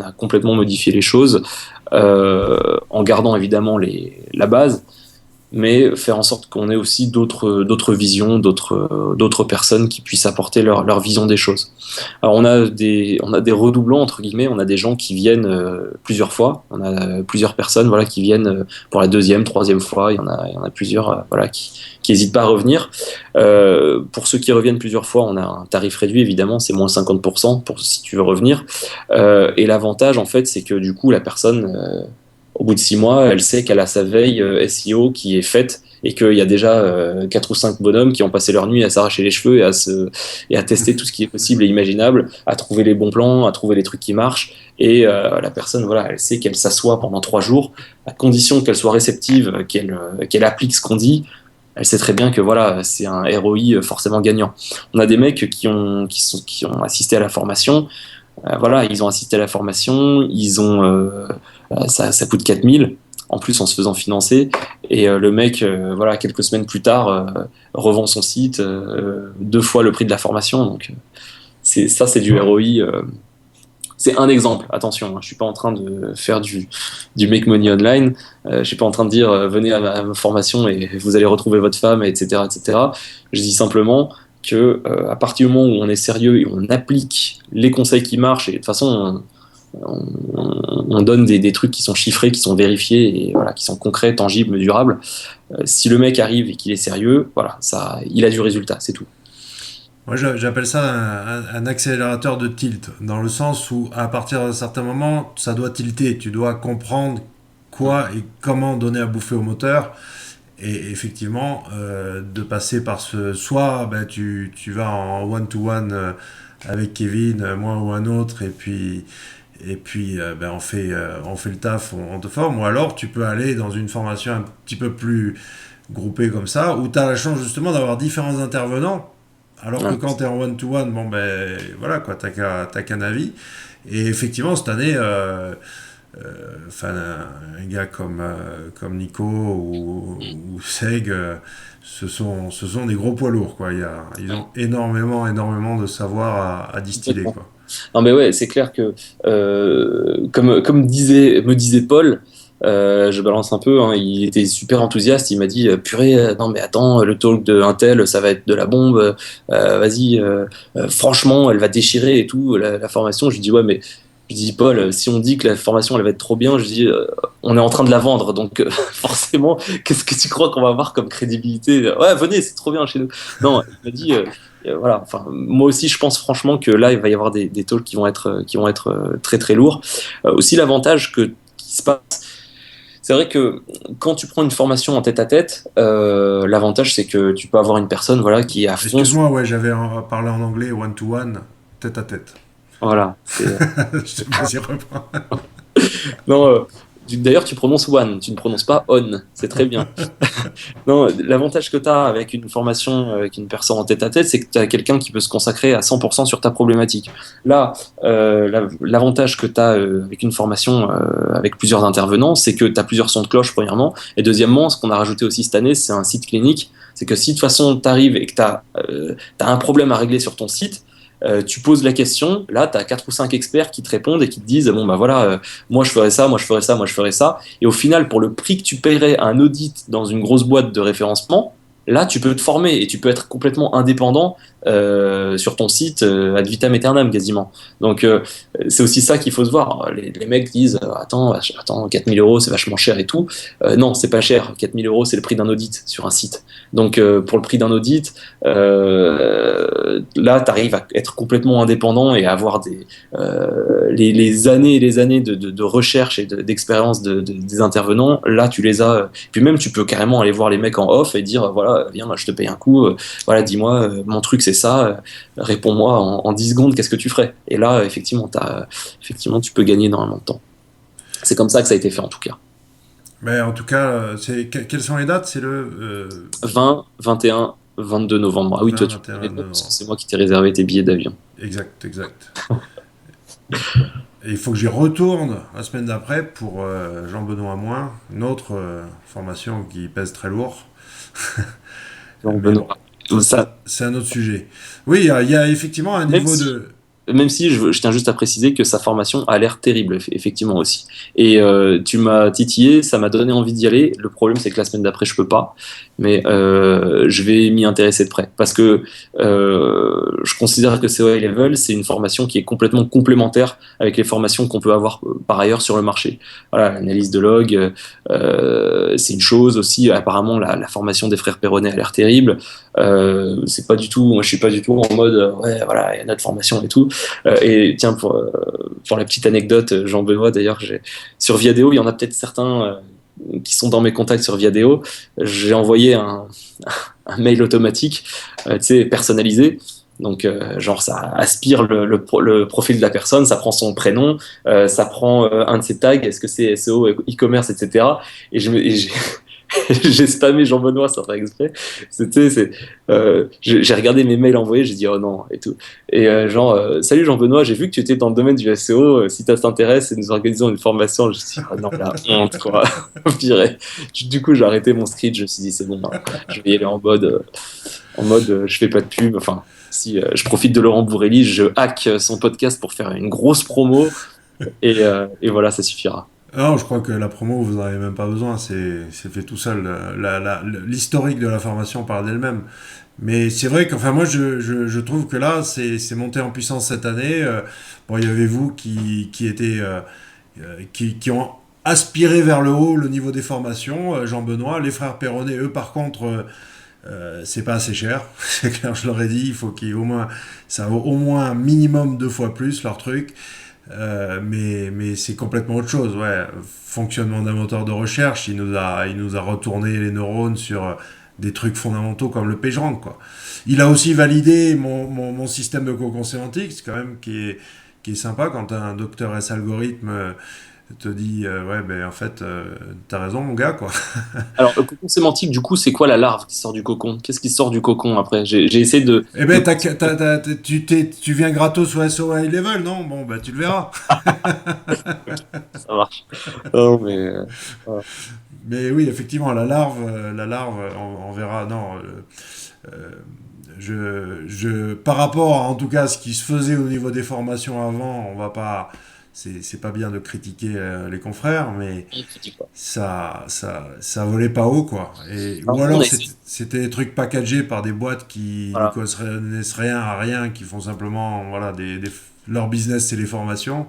a complètement modifié les choses en gardant évidemment la base, mais faire en sorte qu'on ait aussi d'autres visions, d'autres personnes qui puissent apporter leur vision des choses. Alors on a des redoublants entre guillemets, on a des gens qui viennent plusieurs fois, on a plusieurs personnes voilà qui viennent pour la deuxième, troisième fois, il y en a plusieurs voilà qui hésitent pas à revenir. Pour ceux qui reviennent plusieurs fois, on a un tarif réduit évidemment, c'est moins 50% pour si tu veux revenir. Et l'avantage en fait, c'est que du coup la personne Au bout de 6 mois, elle sait qu'elle a sa veille SEO qui est faite et qu'il y a déjà 4 ou 5 bonhommes qui ont passé leur nuit à s'arracher les cheveux et à tester tout ce qui est possible et imaginable, à trouver les bons plans, à trouver les trucs qui marchent. Et la personne, voilà, elle sait qu'elle s'assoit pendant 3 jours, à condition qu'elle soit réceptive, qu'elle applique ce qu'on dit. Elle sait très bien que voilà, c'est un ROI forcément gagnant. On a des mecs qui ont assisté à la formation. Voilà, ils ont assisté à la formation, ça coûte 4000 en plus en se faisant financer, et le mec, voilà, quelques semaines plus tard, revend son site 2 fois le prix de la formation. Donc c'est du ROI. C'est un exemple, attention, hein, je suis pas en train de faire du make money online, je suis pas en train de dire venez à ma formation et vous allez retrouver votre femme, etc., etc. Je dis simplement que à partir du moment où on est sérieux et on applique les conseils qui marchent, et de toute façon on donne des trucs qui sont chiffrés, qui sont vérifiés, et voilà, qui sont concrets, tangibles, mesurables. Si le mec arrive et qu'il est sérieux, voilà, ça, il a du résultat, c'est tout. Moi, j'appelle ça un accélérateur de tilt, dans le sens où, à partir d'un certain moment, ça doit tilter. Tu dois comprendre quoi et comment donner à bouffer au moteur. Et effectivement, de passer par ce... Soit ben, tu vas en one-to-one avec Kevin, moi ou un autre, et puis ben, on fait le taf, on te forme. Ou alors, tu peux aller dans une formation un petit peu plus groupée comme ça, où tu as la chance justement d'avoir différents intervenants. Alors que Ouais. quand tu es en one-to-one, bon ben voilà quoi, t'as qu'un avis. Et effectivement, cette année, enfin, un gars comme Nico ou Seg, ce sont des gros poids lourds quoi. Ils ont énormément de savoir à distiller quoi. Non mais ouais, c'est clair que comme me disait Paul, je balance un peu, hein, il était super enthousiaste, il m'a dit purée, non mais attends, le talk de Intel, ça va être de la bombe, vas-y, franchement, elle va déchirer et tout, la formation. Je lui dis ouais mais je dis Paul, si on dit que la formation elle va être trop bien, je dis on est en train de la vendre, donc forcément, qu'est-ce que tu crois qu'on va avoir comme crédibilité? Ouais, venez, c'est trop bien chez nous. Non, il m'a dit voilà, enfin, moi aussi, je pense franchement que là, il va y avoir des talks qui vont être très très lourds. Aussi, l'avantage qui se passe, c'est vrai que quand tu prends une formation en tête à tête, l'avantage c'est que tu peux avoir une personne voilà qui est à fond. Excuse-moi, ouais, j'avais parlé en anglais one-to-one, tête à tête. Voilà, c'est Je te vas-y, reprends. non. D'ailleurs, tu prononces one, tu ne prononces pas on, c'est très bien. Non, l'avantage que tu as avec une formation avec une personne en tête-à-tête, c'est que tu as quelqu'un qui peut se consacrer à 100% sur ta problématique. Là, l'avantage que tu as avec une formation avec plusieurs intervenants, c'est que tu as plusieurs sons de cloche, premièrement. Et deuxièmement, ce qu'on a rajouté aussi cette année, c'est un site clinique. C'est que si de toute façon tu arrives et que tu as un problème à régler sur ton site, tu poses la question, là tu as 4 ou 5 experts qui te répondent et qui te disent bon bah voilà, moi je ferais ça, moi je ferais ça, moi je ferais ça, et au final pour le prix que tu paierais à un audit dans une grosse boîte de référencement, là tu peux te former et tu peux être complètement indépendant sur ton site ad vitam aeternam quasiment. Donc c'est aussi ça qu'il faut se voir. Les mecs disent attends 4000 euros c'est vachement cher et tout. Non, c'est pas cher, 4000 euros c'est le prix d'un audit sur un site. Donc pour le prix d'un audit, là tu arrives à être complètement indépendant et à avoir les années et les années de recherche et d'expérience des intervenants. Là tu les as, puis même tu peux carrément aller voir les mecs en off et dire voilà viens je te paye un coup, voilà dis-moi mon truc c'est ça, réponds-moi en 10 secondes qu'est-ce que tu ferais. Et là effectivement tu peux gagner énormément de temps. C'est comme ça que ça a été fait en tout cas. Mais en tout cas, quelles sont les dates? C'est le 20, 21, 22 novembre. Ah oui, 20, toi tu 21, peux, 22 parce que novembre. c'est moi qui t'ai réservé tes billets d'avion. Exact, exact. Et il faut que j'y retourne la semaine d'après pour Jean-Benoît Moins, une autre formation qui pèse très lourd. Donc, Mais bon, Benoît, tout ça, c'est un autre sujet. Oui, il y a effectivement un même niveau si de... Même si je tiens juste à préciser que sa formation a l'air terrible, effectivement aussi. Et tu m'as titillé, ça m'a donné envie d'y aller. Le problème, c'est que la semaine d'après, je peux pas. Mais je vais m'y intéresser de près. Parce que je considère que CO High Level, c'est une formation qui est complètement complémentaire avec les formations qu'on peut avoir par ailleurs sur le marché. Voilà, l'analyse de log, c'est une chose aussi. Apparemment, la formation des frères Perronnet a l'air terrible. C'est pas du tout, moi je suis pas du tout en mode ouais voilà il y a notre formation et tout. Et tiens pour la petite anecdote, Jean-Benoît, d'ailleurs, sur Viadeo, il y en a peut-être certains qui sont dans mes contacts sur Viadeo. J'ai envoyé un mail automatique, tu sais, personnalisé. Donc, genre, ça aspire le profil de la personne, ça prend son prénom, ça prend un de ses tags, est-ce que c'est SEO, e-commerce, etc. Et j'ai j'ai spammé Jean-Benoît sans faire exprès. J'ai regardé mes mails envoyés, j'ai dit oh non et tout. Et salut Jean-Benoît, j'ai vu que tu étais dans le domaine du SEO. Si ça t'intéresse, nous organisons une formation. Je me suis dit oh non la honte quoi. Pire. Du coup j'ai arrêté mon script. Je me suis dit c'est bon, je vais y aller en mode je fais pas de pub. Enfin si je profite de Laurent Bourrelli, je hack son podcast pour faire une grosse promo et voilà ça suffira. Non, je crois que la promo, vous n'en avez même pas besoin, c'est fait tout seul. L'historique de la formation parle d'elle-même. Mais c'est vrai qu'enfin, moi, je trouve que là, c'est monté en puissance cette année. Bon, il y avait vous qui ont aspiré vers le haut le niveau des formations, Jean-Benoît. Les frères Perronnet, eux, par contre, c'est pas assez cher. C'est clair, je leur ai dit, il faut qu'il y ait au moins, ça vaut au moins un minimum 2 fois plus leur truc. Mais c'est complètement autre chose, ouais. Fonctionnement d'un moteur de recherche, il nous a retourné les neurones sur des trucs fondamentaux comme le PageRank, quoi. Il a aussi validé mon système de cocon sémantique, c'est quand même qui est sympa quand un docteur S algorithme te dit ouais ben en fait t'as raison mon gars quoi. Alors, le cocon sémantique, du coup, c'est quoi la larve qui sort du cocon? Qu'est-ce qui sort du cocon après? J'ai essayé Eh ben tu viens gratos sur SO High Level non bon bah tu le verras. Ça marche. Non, mais. Voilà. Mais oui, effectivement, la larve, on verra. Non, par rapport, en tout cas, à ce qui se faisait au niveau des formations avant, on va pas. C'est pas bien de critiquer les confrères, mais On critique pas. ça volait pas haut, quoi. Ou Alors, alors, c'était des trucs packagés par des boîtes qui ne voilà. connaissent rien à rien, qui font simplement, voilà, leur business, c'est les formations.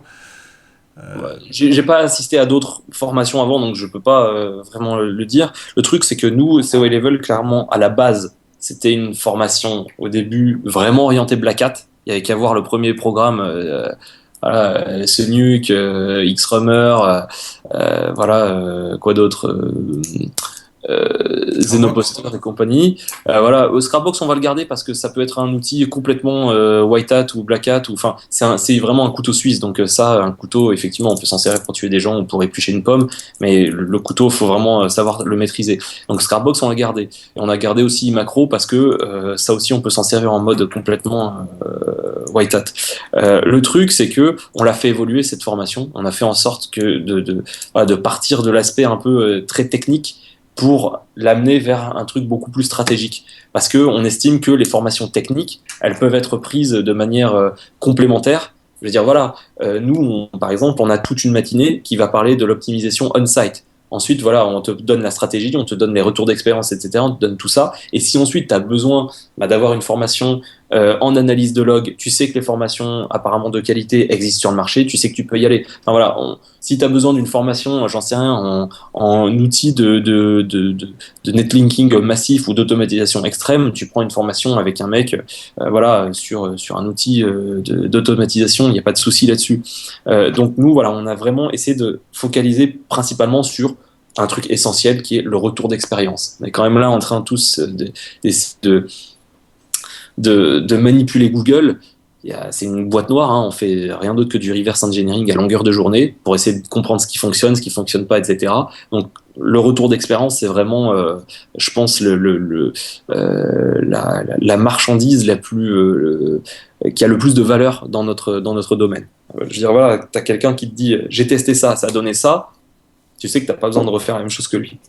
Ouais, j'ai pas assisté à d'autres formations avant, donc je peux pas vraiment le dire. Le truc, c'est que nous, CO Level, clairement, à la base, c'était une formation au début vraiment orientée Black Hat. Il y avait qu'à voir le premier programme, voilà, SNUC, Xrummer, voilà, quoi d'autre, Scrapbox. Zenoposter et compagnie. Voilà, au Scrapbox, on va le garder parce que ça peut être un outil complètement white hat ou black hat. Enfin, c'est vraiment un couteau suisse. Donc ça, un couteau, effectivement, on peut s'en servir pour tuer des gens ou pour éplucher une pomme. Mais le couteau, faut vraiment savoir le maîtriser. Donc Scrapbox, on l'a gardé. Et on a gardé aussi Macro parce que ça aussi, on peut s'en servir en mode complètement white hat. Le truc, c'est que on l'a fait évoluer cette formation. On a fait en sorte que voilà, de partir de l'aspect un peu très technique pour l'amener vers un truc beaucoup plus stratégique. Parce qu'on estime que les formations techniques, elles peuvent être prises de manière complémentaire. Je veux dire, voilà, nous, par exemple, on a toute une matinée qui va parler de l'optimisation on-site. Ensuite, voilà, on te donne la stratégie, on te donne les retours d'expérience, etc. On te donne tout ça. Et si ensuite, tu as besoin d'avoir une formation en analyse de log, tu sais que les formations apparemment de qualité existent sur le marché, tu sais que tu peux y aller. Enfin voilà, si tu as besoin d'une formation, j'en sais rien, en outil de netlinking massif ou d'automatisation extrême, tu prends une formation avec un mec voilà, sur un outil d'automatisation, il n'y a pas de souci là-dessus. Donc nous, voilà, on a vraiment essayé de focaliser principalement sur un truc essentiel qui est le retour d'expérience. On est quand même là en train tous de manipuler Google. C'est une boîte noire, hein, on fait rien d'autre que du reverse engineering à longueur de journée pour essayer de comprendre ce qui fonctionne pas, etc. Donc le retour d'expérience, c'est vraiment, je pense, la marchandise qui a le plus de valeur dans notre domaine. Je veux dire, voilà, tu as quelqu'un qui te dit j'ai testé ça, ça a donné ça, tu sais que tu n'as pas besoin de refaire la même chose que lui.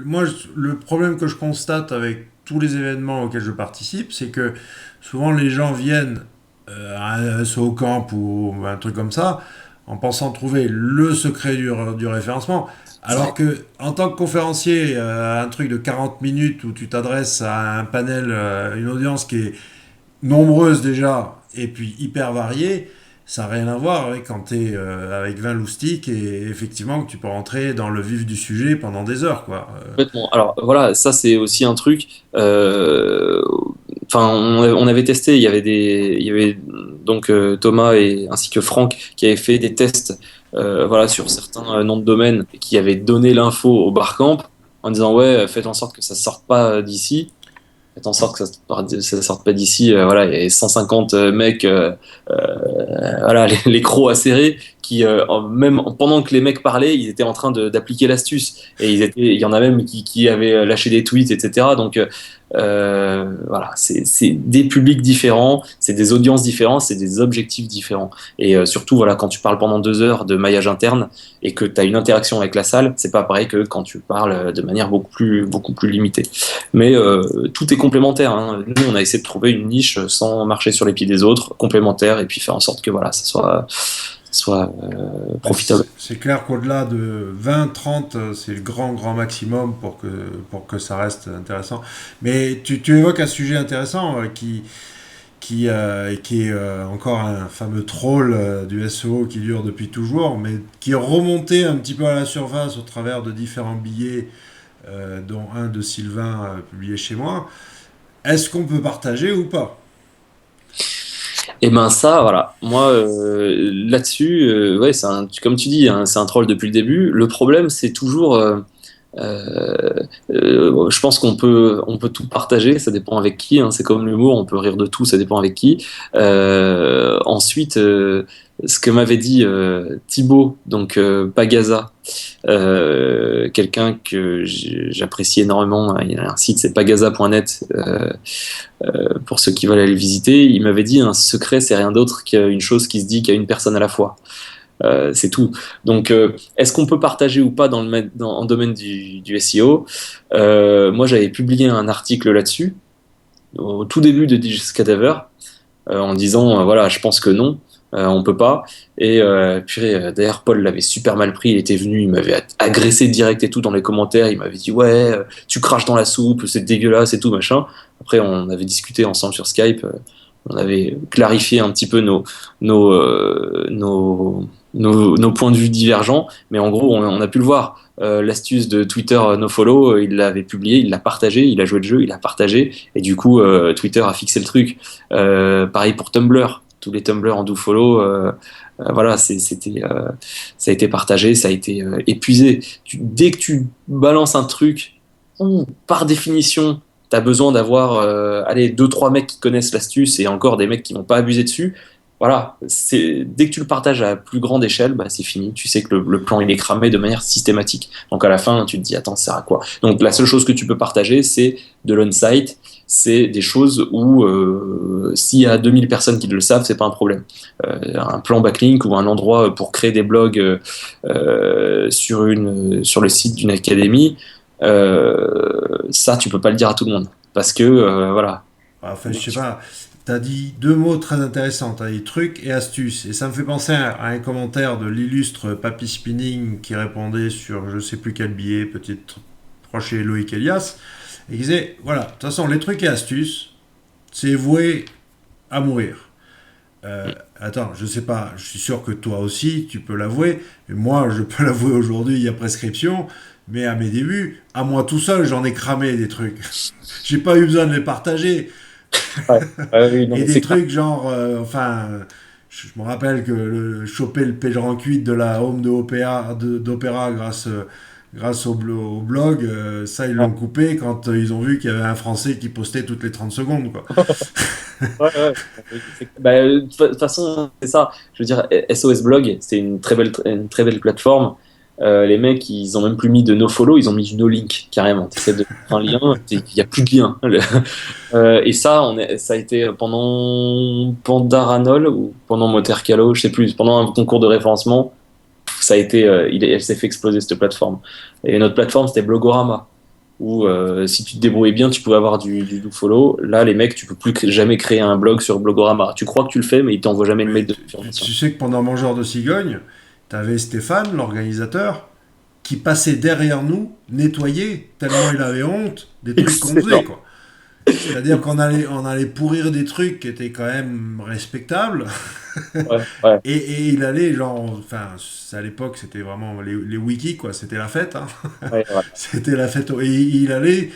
Moi, le problème que je constate avec tous les événements auxquels je participe, c'est que souvent les gens viennent à un SEO Camp ou un truc comme ça en pensant trouver le secret du référencement. Alors que en tant que conférencier, un truc de 40 minutes où tu t'adresses à un panel, une audience qui est nombreuse déjà et puis hyper variée, ça n'a rien à voir avec quand tu es avec 20 loustiques et effectivement que tu peux rentrer dans le vif du sujet pendant des heures, quoi. Complètement. Alors voilà, ça c'est aussi un truc. Enfin, on avait testé. Il y avait donc Thomas ainsi que Franck, qui avaient fait des tests voilà, sur certains noms de domaine et qui avaient donné l'info au Barcamp en disant ouais, faites en sorte que ça sorte pas d'ici. Faites en sorte que ça sorte pas d'ici. Voilà, il y avait 150 mecs, voilà, les crocs acérés, qui, même pendant que les mecs parlaient, ils étaient en train d'appliquer l'astuce. Et il y en a même qui avaient lâché des tweets, etc. Donc, voilà, c'est des publics différents, c'est des audiences différentes, c'est des objectifs différents. Et surtout, voilà, quand tu parles pendant 2 heures de maillage interne et que tu as une interaction avec la salle, c'est pas pareil que quand tu parles de manière beaucoup plus limitée. Mais tout est complémentaire, hein. Nous, on a essayé de trouver une niche sans marcher sur les pieds des autres, complémentaire, et puis faire en sorte que voilà, ça soit profitable. C'est clair qu'au-delà de 20-30, c'est le grand maximum pour que ça reste intéressant. Mais tu évoques un sujet intéressant qui est encore un fameux troll du SEO qui dure depuis toujours, mais qui est remonté un petit peu à la surface au travers de différents billets, dont un de Sylvain publié chez moi. Est-ce qu'on peut partager ou pas? Et ben ça, voilà. Moi, là-dessus, ouais, comme tu dis, hein, c'est un troll depuis le début. Le problème, c'est toujours, je pense on peut tout partager. Ça dépend avec qui, hein. C'est comme l'humour, on peut rire de tout, ça dépend avec qui. Ensuite, ce que m'avait dit Thibaut, donc Pagaza, quelqu'un que j'apprécie énormément. Il y a un site, c'est pagaza.net. Pour ceux qui veulent aller le visiter, il m'avait dit un secret, c'est rien d'autre qu'une chose qui se dit qu'à une personne à la fois. C'est tout. Donc, est-ce qu'on peut partager ou pas en domaine du SEO? Moi, j'avais publié un article là-dessus au tout début de Digest Cadaver en disant voilà, je pense que non. On peut pas. Et puis d'ailleurs, Paul l'avait super mal pris. Il était venu, il m'avait agressé direct et tout dans les commentaires. Il m'avait dit ouais, tu craches dans la soupe, c'est dégueulasse et tout machin. Après, on avait discuté ensemble sur Skype. On avait clarifié un petit peu nos, euh, nos, nos points de vue divergents. Mais en gros, on a pu le voir. L'astuce de Twitter nofollow, il l'avait publié, il l'a partagé, il a joué le jeu, il l'a partagé. Et du coup, Twitter a fixé le truc. Pareil pour Tumblr. Tous les Tumblr en dofollow, voilà, ça a été partagé, ça a été épuisé. Dès que tu balances un truc, par définition, tu as besoin d'avoir allez, 2-3 mecs qui connaissent l'astuce et encore des mecs qui vont pas abuser dessus. Voilà, dès que tu le partages à plus grande échelle, bah, c'est fini. Tu sais que le plan il est cramé de manière systématique. Donc à la fin, tu te dis attends, ça sert à quoi? Donc la seule chose que tu peux partager, c'est de l'on-site. C'est des choses où s'il y a 2000 personnes qui le savent, c'est pas un problème. Un plan backlink ou un endroit pour créer des blogs sur le site d'une académie, ça tu peux pas le dire à tout le monde parce que voilà. Enfin, je sais pas. Tu as dit deux mots très intéressants. Tu as dit trucs et astuces. Et ça me fait penser à un commentaire de l'illustre Papy Spinning qui répondait sur je sais plus quel billet, peut-être proche chez Loïc Elias. Et qui disait voilà, de toute façon, les trucs et astuces, c'est voué à mourir. Attends, je sais pas, je suis sûr que toi aussi, tu peux l'avouer. Et moi, je peux l'avouer aujourd'hui, il y a prescription. Mais à mes débuts, à moi tout seul, j'en ai cramé des trucs. J'ai pas eu besoin de les partager. Ouais. Oui, non, Et c'est des clair. trucs genre, enfin, je me rappelle que choper le PageRank 8 de la home d'Opéra grâce au blog, ça ils Ouais. l'ont coupé quand ils ont vu qu'il y avait un Français qui postait toutes les 30 secondes, quoi. Ouais, ouais. Bah, de toute façon, c'est ça. Je veux dire, SOS Blog, c'est une très belle plateforme. Les mecs, ils ont même plus mis de nofollow, ils ont mis du no link carrément. Tu essaies de faire un lien, il n'y a plus de lien. Et ça, ça a été pendant Pandaranol ou pendant Monte-Carlo, je sais plus, pendant un concours de référencement, ça a été, elle s'est fait exploser cette plateforme. Et notre plateforme, c'était Blogorama où si tu te débrouillais bien, tu pouvais avoir du follow. Là, les mecs, tu peux plus jamais créer un blog sur Blogorama. Tu crois que tu le fais, mais ils t'envoient jamais le Mais mail de confirmation. tu sais que pendant Mangeur de Cigogne, t'avais Stéphane, l'organisateur, qui passait derrière nous, nettoyer, tellement il avait honte des trucs qu'on C'est faisait, ça. quoi. C'est-à-dire on allait pourrir des trucs qui étaient quand même respectables. Ouais, ouais, Et il allait, genre, enfin, à l'époque, c'était vraiment les wikis, quoi. C'était la fête, hein. ouais, ouais. C'était la fête. Et il allait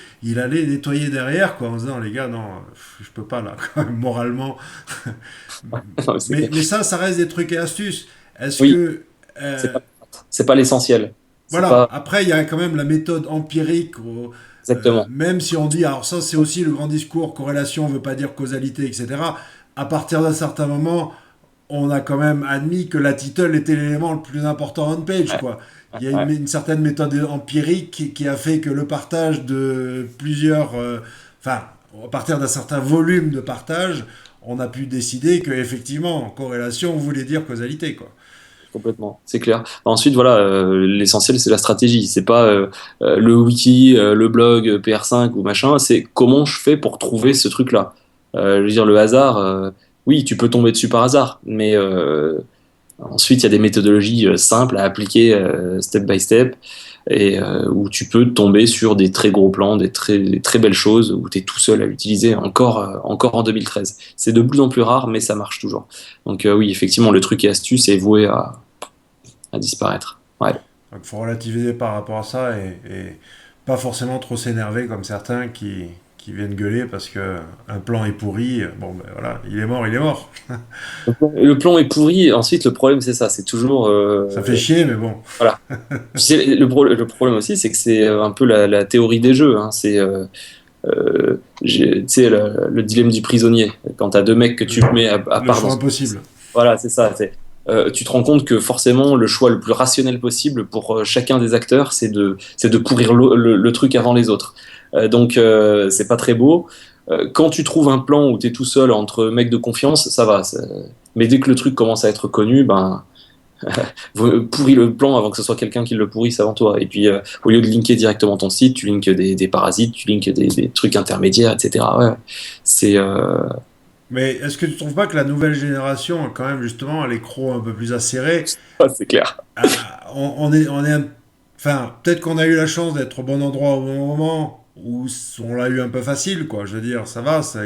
nettoyer derrière, quoi, en se disant, les gars, non, je peux pas, là, quand même, moralement. Non, mais c'est clair. Mais ça reste des trucs et astuces. Est-ce Oui, que. c'est pas, c'est pas l'essentiel. C'est Voilà, pas après, il y a quand même la méthode empirique. exactement. Même si on dit, alors ça, c'est aussi le grand discours, corrélation ne veut pas dire causalité, etc. À partir d'un certain moment, on a quand même admis que la title était l'élément le plus important on page, Ouais, quoi. ouais, Il y a ouais. une certaine méthode empirique qui a fait que le partage de plusieurs, enfin, à partir d'un certain volume de partage, on a pu décider que effectivement, corrélation voulait dire causalité, quoi. Complètement, c'est clair. Ensuite, voilà, l'essentiel, c'est la stratégie. C'est pas le wiki, le blog PR5 ou machin. C'est comment je fais pour trouver ce truc-là. Je veux dire, le hasard, oui, tu peux tomber dessus par hasard, mais ensuite, il y a des méthodologies simples à appliquer step by step et où tu peux tomber sur des très gros plans, des très belles choses où tu es tout seul à l'utiliser encore en 2013. C'est de plus en plus rare, mais ça marche toujours. Donc, oui, effectivement, le truc et astuce est voué à disparaître. Ouais. Donc, il faut relativiser par rapport à ça et pas forcément trop s'énerver comme certains qui viennent gueuler parce que un plan est pourri. Bon, ben voilà, il est mort, il est mort. Le plomb est pourri. Ensuite, le problème, c'est ça. C'est toujours. Ça fait chier, mais bon. Voilà. Tu sais, le problème aussi, c'est que c'est un peu la théorie des jeux. Hein. C'est. Tu sais, le dilemme du prisonnier. Quand tu as deux mecs que tu mets à Le part dans choix ce. impossible. Voilà, c'est ça. Tu te rends compte que forcément, le choix le plus rationnel possible pour chacun des acteurs, c'est de pourrir le truc avant les autres. Donc, c'est pas très beau. Quand tu trouves un plan où tu es tout seul entre mecs de confiance, ça va. Mais dès que le truc commence à être connu, ben, pourris le plan avant que ce soit quelqu'un qui le pourrisse avant toi. Et puis, au lieu de linker directement ton site, tu linkes des parasites, tu linkes des trucs intermédiaires, etc. Ouais. C'est. Mais est-ce que tu trouves pas que la nouvelle génération, quand même, justement, les crocs un peu plus acérés, C'est clair. enfin, peut-être qu'on a eu la chance d'être au bon endroit au bon moment, où on l'a eu un peu facile, quoi. Je veux dire, ça va, ça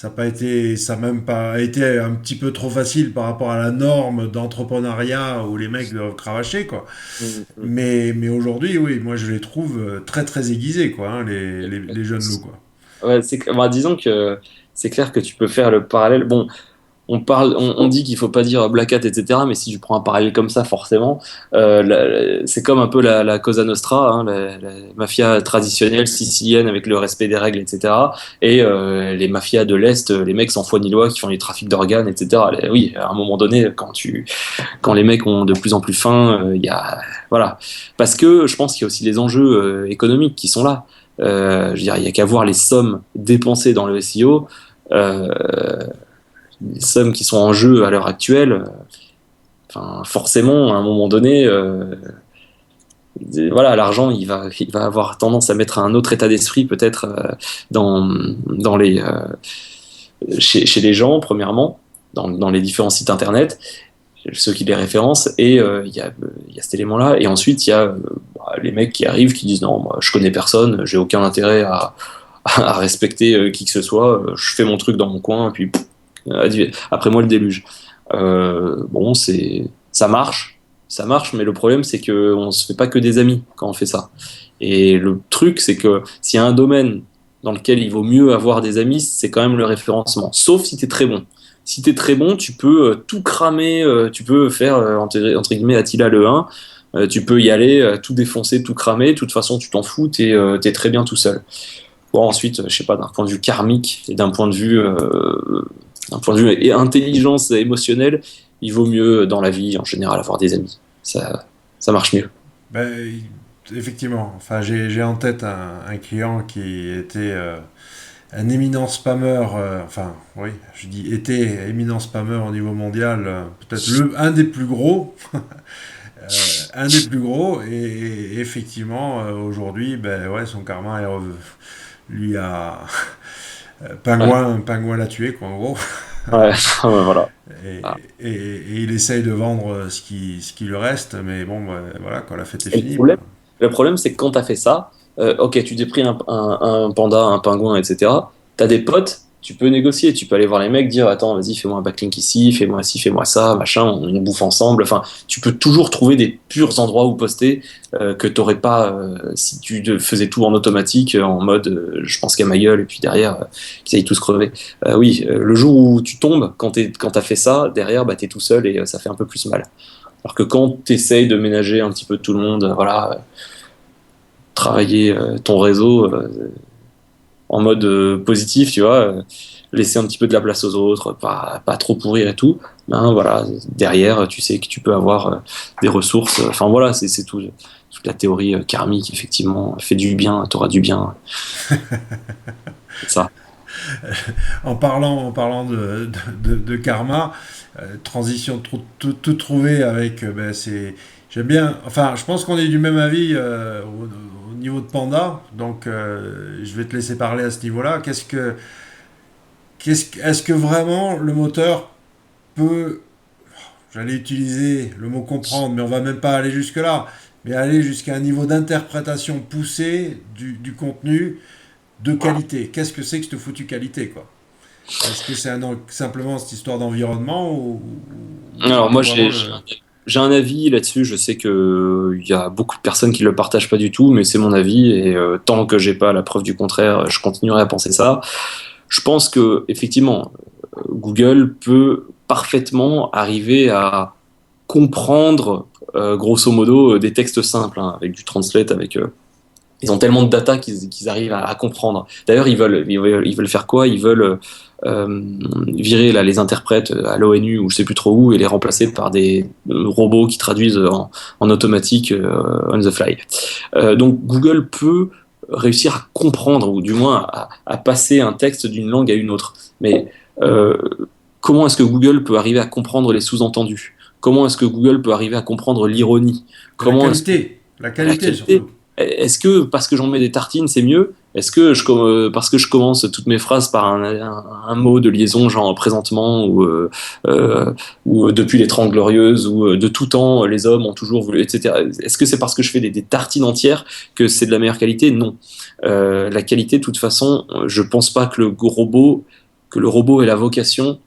a pas été, ça a même pas été un petit peu trop facile par rapport à la norme d'entrepreneuriat où les mecs doivent cravacher, quoi. Mm, Mais aujourd'hui, oui, moi je les trouve très très aiguisés, quoi, hein, les jeunes loups, quoi. Ouais, bah, disons que c'est clair que tu peux faire le parallèle. Bon, on dit qu'il faut pas dire Black Hat, etc. Mais si tu prends un parallèle comme ça, forcément, c'est comme un peu la Cosa Nostra, hein, la mafia traditionnelle sicilienne avec le respect des règles, etc. Et les mafias de l'Est, les mecs sans foi ni loi qui font du trafic d'organes, etc. Oui, à un moment donné, quand les mecs ont de plus en plus faim, il y a, voilà. Parce que je pense qu'il y a aussi les enjeux économiques qui sont là. Je veux dire, il y a qu'à voir les sommes dépensées dans le SEO. Euh, les sommes qui sont en jeu à l'heure actuelle, enfin, forcément, à un moment donné, voilà, l'argent, il va avoir tendance à mettre un autre état d'esprit peut-être dans, dans les, chez les gens, premièrement, dans les différents sites internet, ceux qui les référencent, et il y a cet élément-là, et ensuite il y a les mecs qui arrivent, qui disent non, moi je connais personne, j'ai aucun intérêt à respecter qui que ce soit, je fais mon truc dans mon coin, et puis après moi le déluge. Bon, ça marche, mais le problème c'est que on se fait pas que des amis quand on fait ça. Et le truc c'est que s'il y a un domaine dans lequel il vaut mieux avoir des amis, c'est quand même le référencement. Sauf si t'es très bon. Si t'es très bon, tu peux tout cramer, tu peux faire entre guillemets Attila le 1, tu peux y aller, tout défoncer, tout cramer. De toute façon, tu t'en fous, t'es très bien tout seul. Bon, ensuite, je sais pas, d'un point de vue karmique et d'un point de vue et intelligence émotionnelle, il vaut mieux dans la vie en général avoir des amis. Ça marche mieux. Ben, effectivement, enfin, j'ai en tête un client qui était un éminent spammer, enfin, oui, je dis était éminent spammer au niveau mondial, peut-être un des plus gros, un des plus gros, et effectivement, aujourd'hui, ben ouais, son karma lui a, Ouais, Pingouin l'a tué, quoi, en gros. ouais, voilà. Et, Ah. et il essaye de vendre ce qui lui reste, mais bon, bah, voilà, quoi, la fête est Et finie, quoi. le problème, c'est que quand tu as fait ça, ok, tu t'es pris un panda, un pingouin, etc. t'as des potes, tu peux négocier, tu peux aller voir les mecs, dire attends, vas-y, fais-moi un backlink ici, fais-moi ci, fais-moi ça, machin, on bouffe ensemble. Enfin, tu peux toujours trouver des purs endroits où poster que t'aurais pas si tu faisais tout en automatique, en mode je pense qu'à ma gueule, et puis derrière, qu'ils aillent tous crever. Oui, le jour où tu tombes, quand t'as fait ça, derrière, bah, t'es tout seul et ça fait un peu plus mal. Alors que quand t'essayes de ménager un petit peu tout le monde, voilà, travailler ton réseau en mode positif, tu vois, laisser un petit peu de la place aux autres, pas trop pourrir et tout, ben voilà, derrière, tu sais que tu peux avoir des ressources. Enfin voilà, c'est tout, toute la théorie karmique, effectivement, fais du bien, t'auras du bien. C'est ça. En parlant de karma, transition tout trouvé avec, j'aime bien, enfin, je pense qu'on est du même avis au niveau de Panda, donc je vais te laisser parler à ce niveau-là. Est-ce que vraiment le moteur peut, j'allais utiliser le mot comprendre, mais on va même pas aller jusque-là, mais aller jusqu'à un niveau d'interprétation poussé du contenu de qualité. Qu'est-ce que c'est que cette foutue qualité, quoi? Est-ce que c'est simplement cette histoire d'environnement ou ça Alors peut moi, vraiment j'ai un avis là-dessus. Je sais que il y a beaucoup de personnes qui le partagent pas du tout, mais c'est mon avis et tant que j'ai pas la preuve du contraire, je continuerai à penser ça. Je pense que effectivement, Google peut parfaitement arriver à comprendre, grosso modo, des textes simples, hein, avec du translate, ils ont tellement de data qu'ils arrivent à comprendre. D'ailleurs, ils veulent faire quoi? Ils veulent virer là, les interprètes à l'ONU ou je sais plus trop où et les remplacer par des robots qui traduisent en automatique on the fly. Donc Google peut réussir à comprendre ou du moins à passer un texte d'une langue à une autre. Mais euh, comment est-ce que Google peut arriver à comprendre les sous-entendus? Comment est-ce que Google peut arriver à comprendre l'ironie? la Comment est-ce que qualité? La la qualité qualité? surtout. Est-ce que parce que j'en mets des tartines, c'est mieux? Est-ce que parce que je commence toutes mes phrases par un mot de liaison, genre présentement ou depuis les Trente Glorieuses ou de tout temps, les hommes ont toujours voulu, etc. Est-ce que c'est parce que je fais des tartines entières que c'est de la meilleure qualité? Non. La qualité, de toute façon, je pense pas que le robot ait la vocation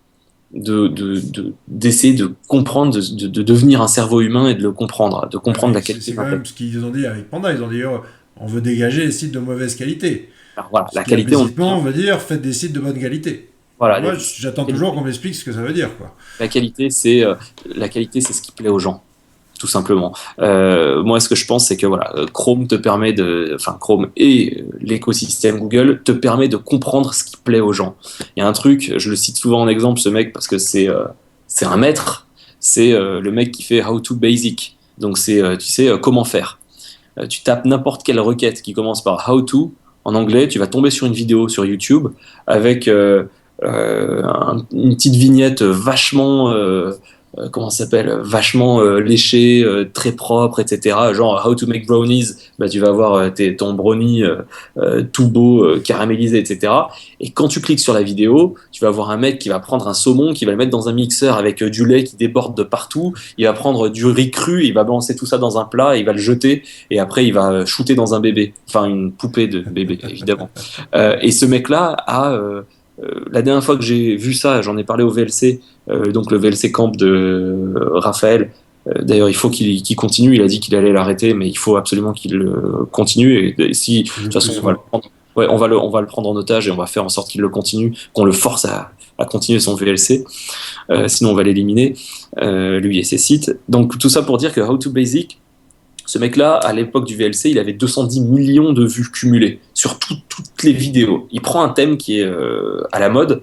d'essayer de comprendre, de devenir un cerveau humain et de le comprendre, de Ouais, comprendre mais la c'est qualité quand d'un même texte. ce qu'ils ont dit avec Panda. Ils ont dit oh, on veut dégager les sites de mauvaise qualité. Alors voilà, Ce la qui qualité, implicitement veut dire faites des sites de bonne qualité. Et voilà, moi, j'attends toujours qu'on m'explique ce que ça veut dire, quoi. la qualité, la qualité, c'est ce qui plaît aux gens, tout simplement. Moi, ce que je pense, c'est que voilà, Chrome te permet enfin Chrome et l'écosystème Google te permet de comprendre ce qui plaît aux gens. Il y a un truc, je le cite souvent en exemple, ce mec, parce que c'est un maître, c'est le mec qui fait How to Basic. Donc c'est, tu sais, comment faire. Tu tapes n'importe quelle requête qui commence par How to en anglais, tu vas tomber sur une vidéo sur YouTube avec une petite vignette vachement comment ça s'appelle, vachement léchée, très propre, etc. Genre How to make brownies, bah tu vas avoir ton brownie tout beau, caramélisé, etc. Et quand tu cliques sur la vidéo, tu vas avoir un mec qui va prendre un saumon, qui va le mettre dans un mixeur avec du lait qui déborde de partout. Il va prendre du riz cru, il va balancer tout ça dans un plat, il va le jeter et après il va shooter dans un bébé, enfin une poupée de bébé évidemment. Et ce mec-là a la dernière fois que j'ai vu ça, j'en ai parlé au VLC, donc le VLC Camp de Raphaël. D'ailleurs, il faut qu'il continue. Il a dit qu'il allait l'arrêter, mais il faut absolument qu'il continue. Et si, de Le toute plus façon, on va le souvent. prendre, ouais, on va le prendre en otage et on va faire en sorte qu'il le continue, qu'on le force à continuer son VLC. Sinon, on va l'éliminer, lui et ses sites. Donc, tout ça pour dire que How to Basic, ce mec-là, à l'époque du VLC, il avait 210 millions de vues cumulées sur toutes les vidéos. Il prend un thème qui est à la mode,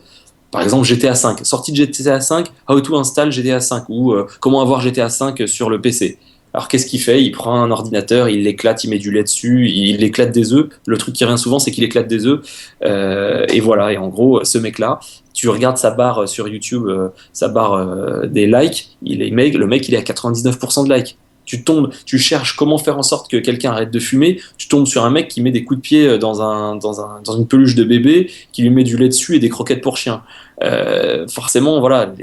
par exemple GTA V, sortie de GTA V, how to install GTA V ou comment avoir GTA V sur le PC. Alors qu'est-ce qu'il fait? Il prend un ordinateur, il l'éclate, il met du lait dessus, il éclate des œufs. Le truc qui revient souvent, c'est qu'il éclate des œufs. Et voilà, et en gros, ce mec-là, tu regardes sa barre sur YouTube, sa barre des likes, le mec, il est à 99% de likes. Tu cherches comment faire en sorte que quelqu'un arrête de fumer, tu tombes sur un mec qui met des coups de pied dans une peluche de bébé, qui lui met du lait dessus et des croquettes pour chien. Forcément, voilà,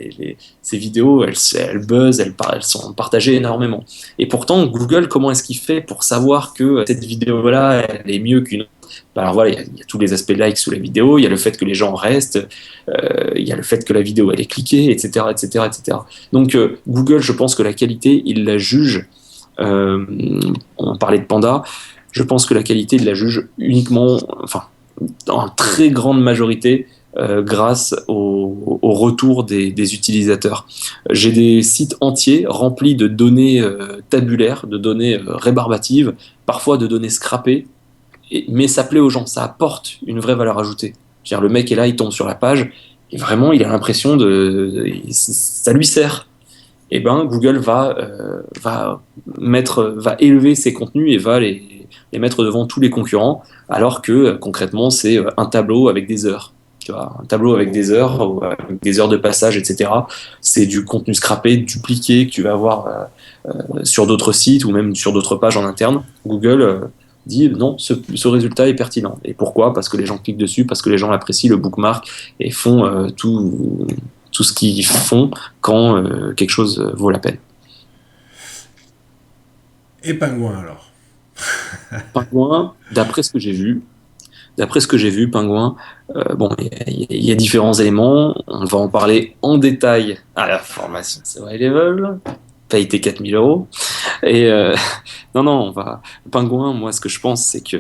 ces vidéos, elles buzzent, elles sont partagées énormément. Et pourtant, Google, comment est-ce qu'il fait pour savoir que cette vidéo-là, elle est mieux qu'une Bah alors voilà, il y a tous les aspects likes sous la vidéo, il y a le fait que les gens restent, il y a le fait que la vidéo elle est cliquée, etc., etc., etc. Donc Google, je pense que la qualité, il la juge. Euh, on parlait de Panda. Je pense que la qualité, il la juge uniquement, enfin, en très grande majorité, grâce au retour des utilisateurs. J'ai des sites entiers remplis de données tabulaires, de données rébarbatives, parfois de données scrappées, mais ça plaît aux gens, ça apporte une vraie valeur ajoutée. Je veux dire, le mec est là, il tombe sur la page, et vraiment, il a l'impression ça lui sert. Et ben, Google va élever ses contenus et va les mettre devant tous les concurrents, alors que concrètement, c'est un tableau avec des heures. Tu vois, un tableau avec des heures, ou avec des heures de passage, etc. C'est du contenu scrappé, dupliqué, que tu vas avoir sur d'autres sites ou même sur d'autres pages en interne. Google dit non, ce résultat est pertinent. Et pourquoi? Parce que les gens cliquent dessus, parce que les gens l'apprécient, le bookmark, et font tout ce qu'ils font quand quelque chose vaut la peine. Et Pingouin alors? Pingouin, d'après ce que j'ai vu, Pingouin, bon, il y a différents éléments. On va en parler en détail à la formation C'est High Level. Paye tes 4 000 euros. Et non, on va. Pingouin, moi, ce que je pense, c'est que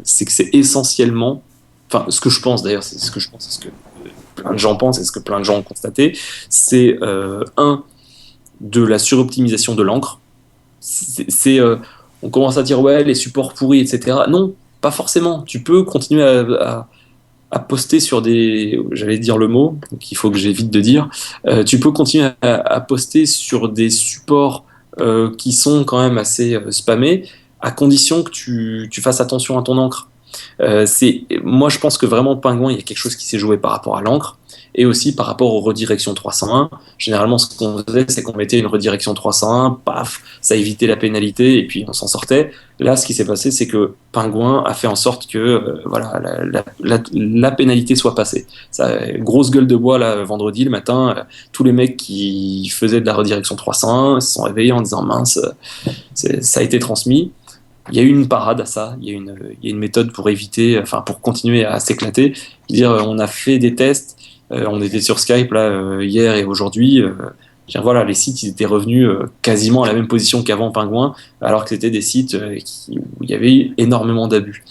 c'est essentiellement. Enfin, ce que je pense d'ailleurs, c'est ce que je pense, c'est ce que plein de gens pensent et ce que plein de gens ont constaté. C'est de la suroptimisation de l'encre. On commence à dire ouais, les supports pourris, etc. Non, pas forcément. Tu peux continuer à poster sur j'allais dire le mot, donc il faut que j'évite de dire, tu peux continuer à poster sur des supports qui sont quand même assez spammés, à condition que tu fasses attention à ton encre. Moi, je pense que vraiment, Pingouin, il y a quelque chose qui s'est joué par rapport à l'encre et aussi par rapport aux redirections 301. Généralement, ce qu'on faisait, c'est qu'on mettait une redirection 301, paf, ça évitait la pénalité et puis on s'en sortait. Là, ce qui s'est passé, c'est que Pingouin a fait en sorte que voilà, la pénalité soit passée. Grosse gueule de bois là, vendredi, le matin, tous les mecs qui faisaient de la redirection 301 se sont réveillés en disant mince, ça a été transmis. Il y a eu une parade à ça, il y a une méthode pour éviter, enfin pour continuer à s'éclater. Dire, on a fait des tests, on était sur Skype là hier et aujourd'hui. Voilà, les sites ils étaient revenus quasiment à la même position qu'avant Pingouin, alors que c'était des sites où il y avait eu énormément d'abus.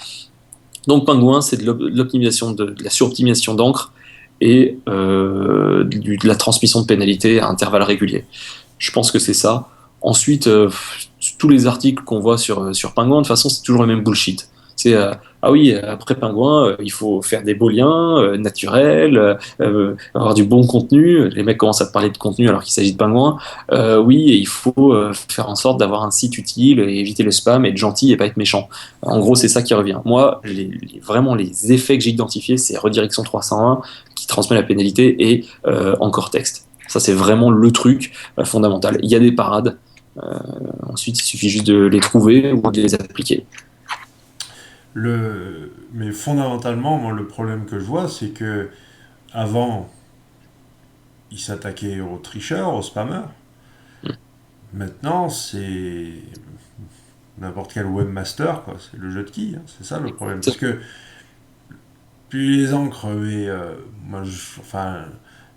Donc Pingouin, c'est de l'optimisation, de la suroptimisation d'encre et de la transmission de pénalités à intervalles réguliers. Je pense que c'est ça. Ensuite, tous les articles qu'on voit sur Pingouin, de toute façon, c'est toujours le même bullshit. C'est ah oui, après Pingouin, il faut faire des beaux liens naturels, avoir du bon contenu. Les mecs commencent à te parler de contenu alors qu'il s'agit de Pingouin. Oui, et il faut faire en sorte d'avoir un site utile et éviter le spam, être gentil et pas être méchant. En gros, c'est ça qui revient. Moi, vraiment, les effets que j'ai identifiés, c'est redirection 301 qui transmet la pénalité et encore texte. Ça, c'est vraiment le truc fondamental. Il y a des parades. Ensuite, il suffit juste de les trouver ou de les appliquer. Mais fondamentalement, moi, le problème que je vois, c'est que avant, ils s'attaquaient aux tricheurs, aux spammers. Maintenant, c'est n'importe quel webmaster, quoi. C'est le jeu de qui, hein. C'est ça le problème. Parce que plus les encres, moi, enfin,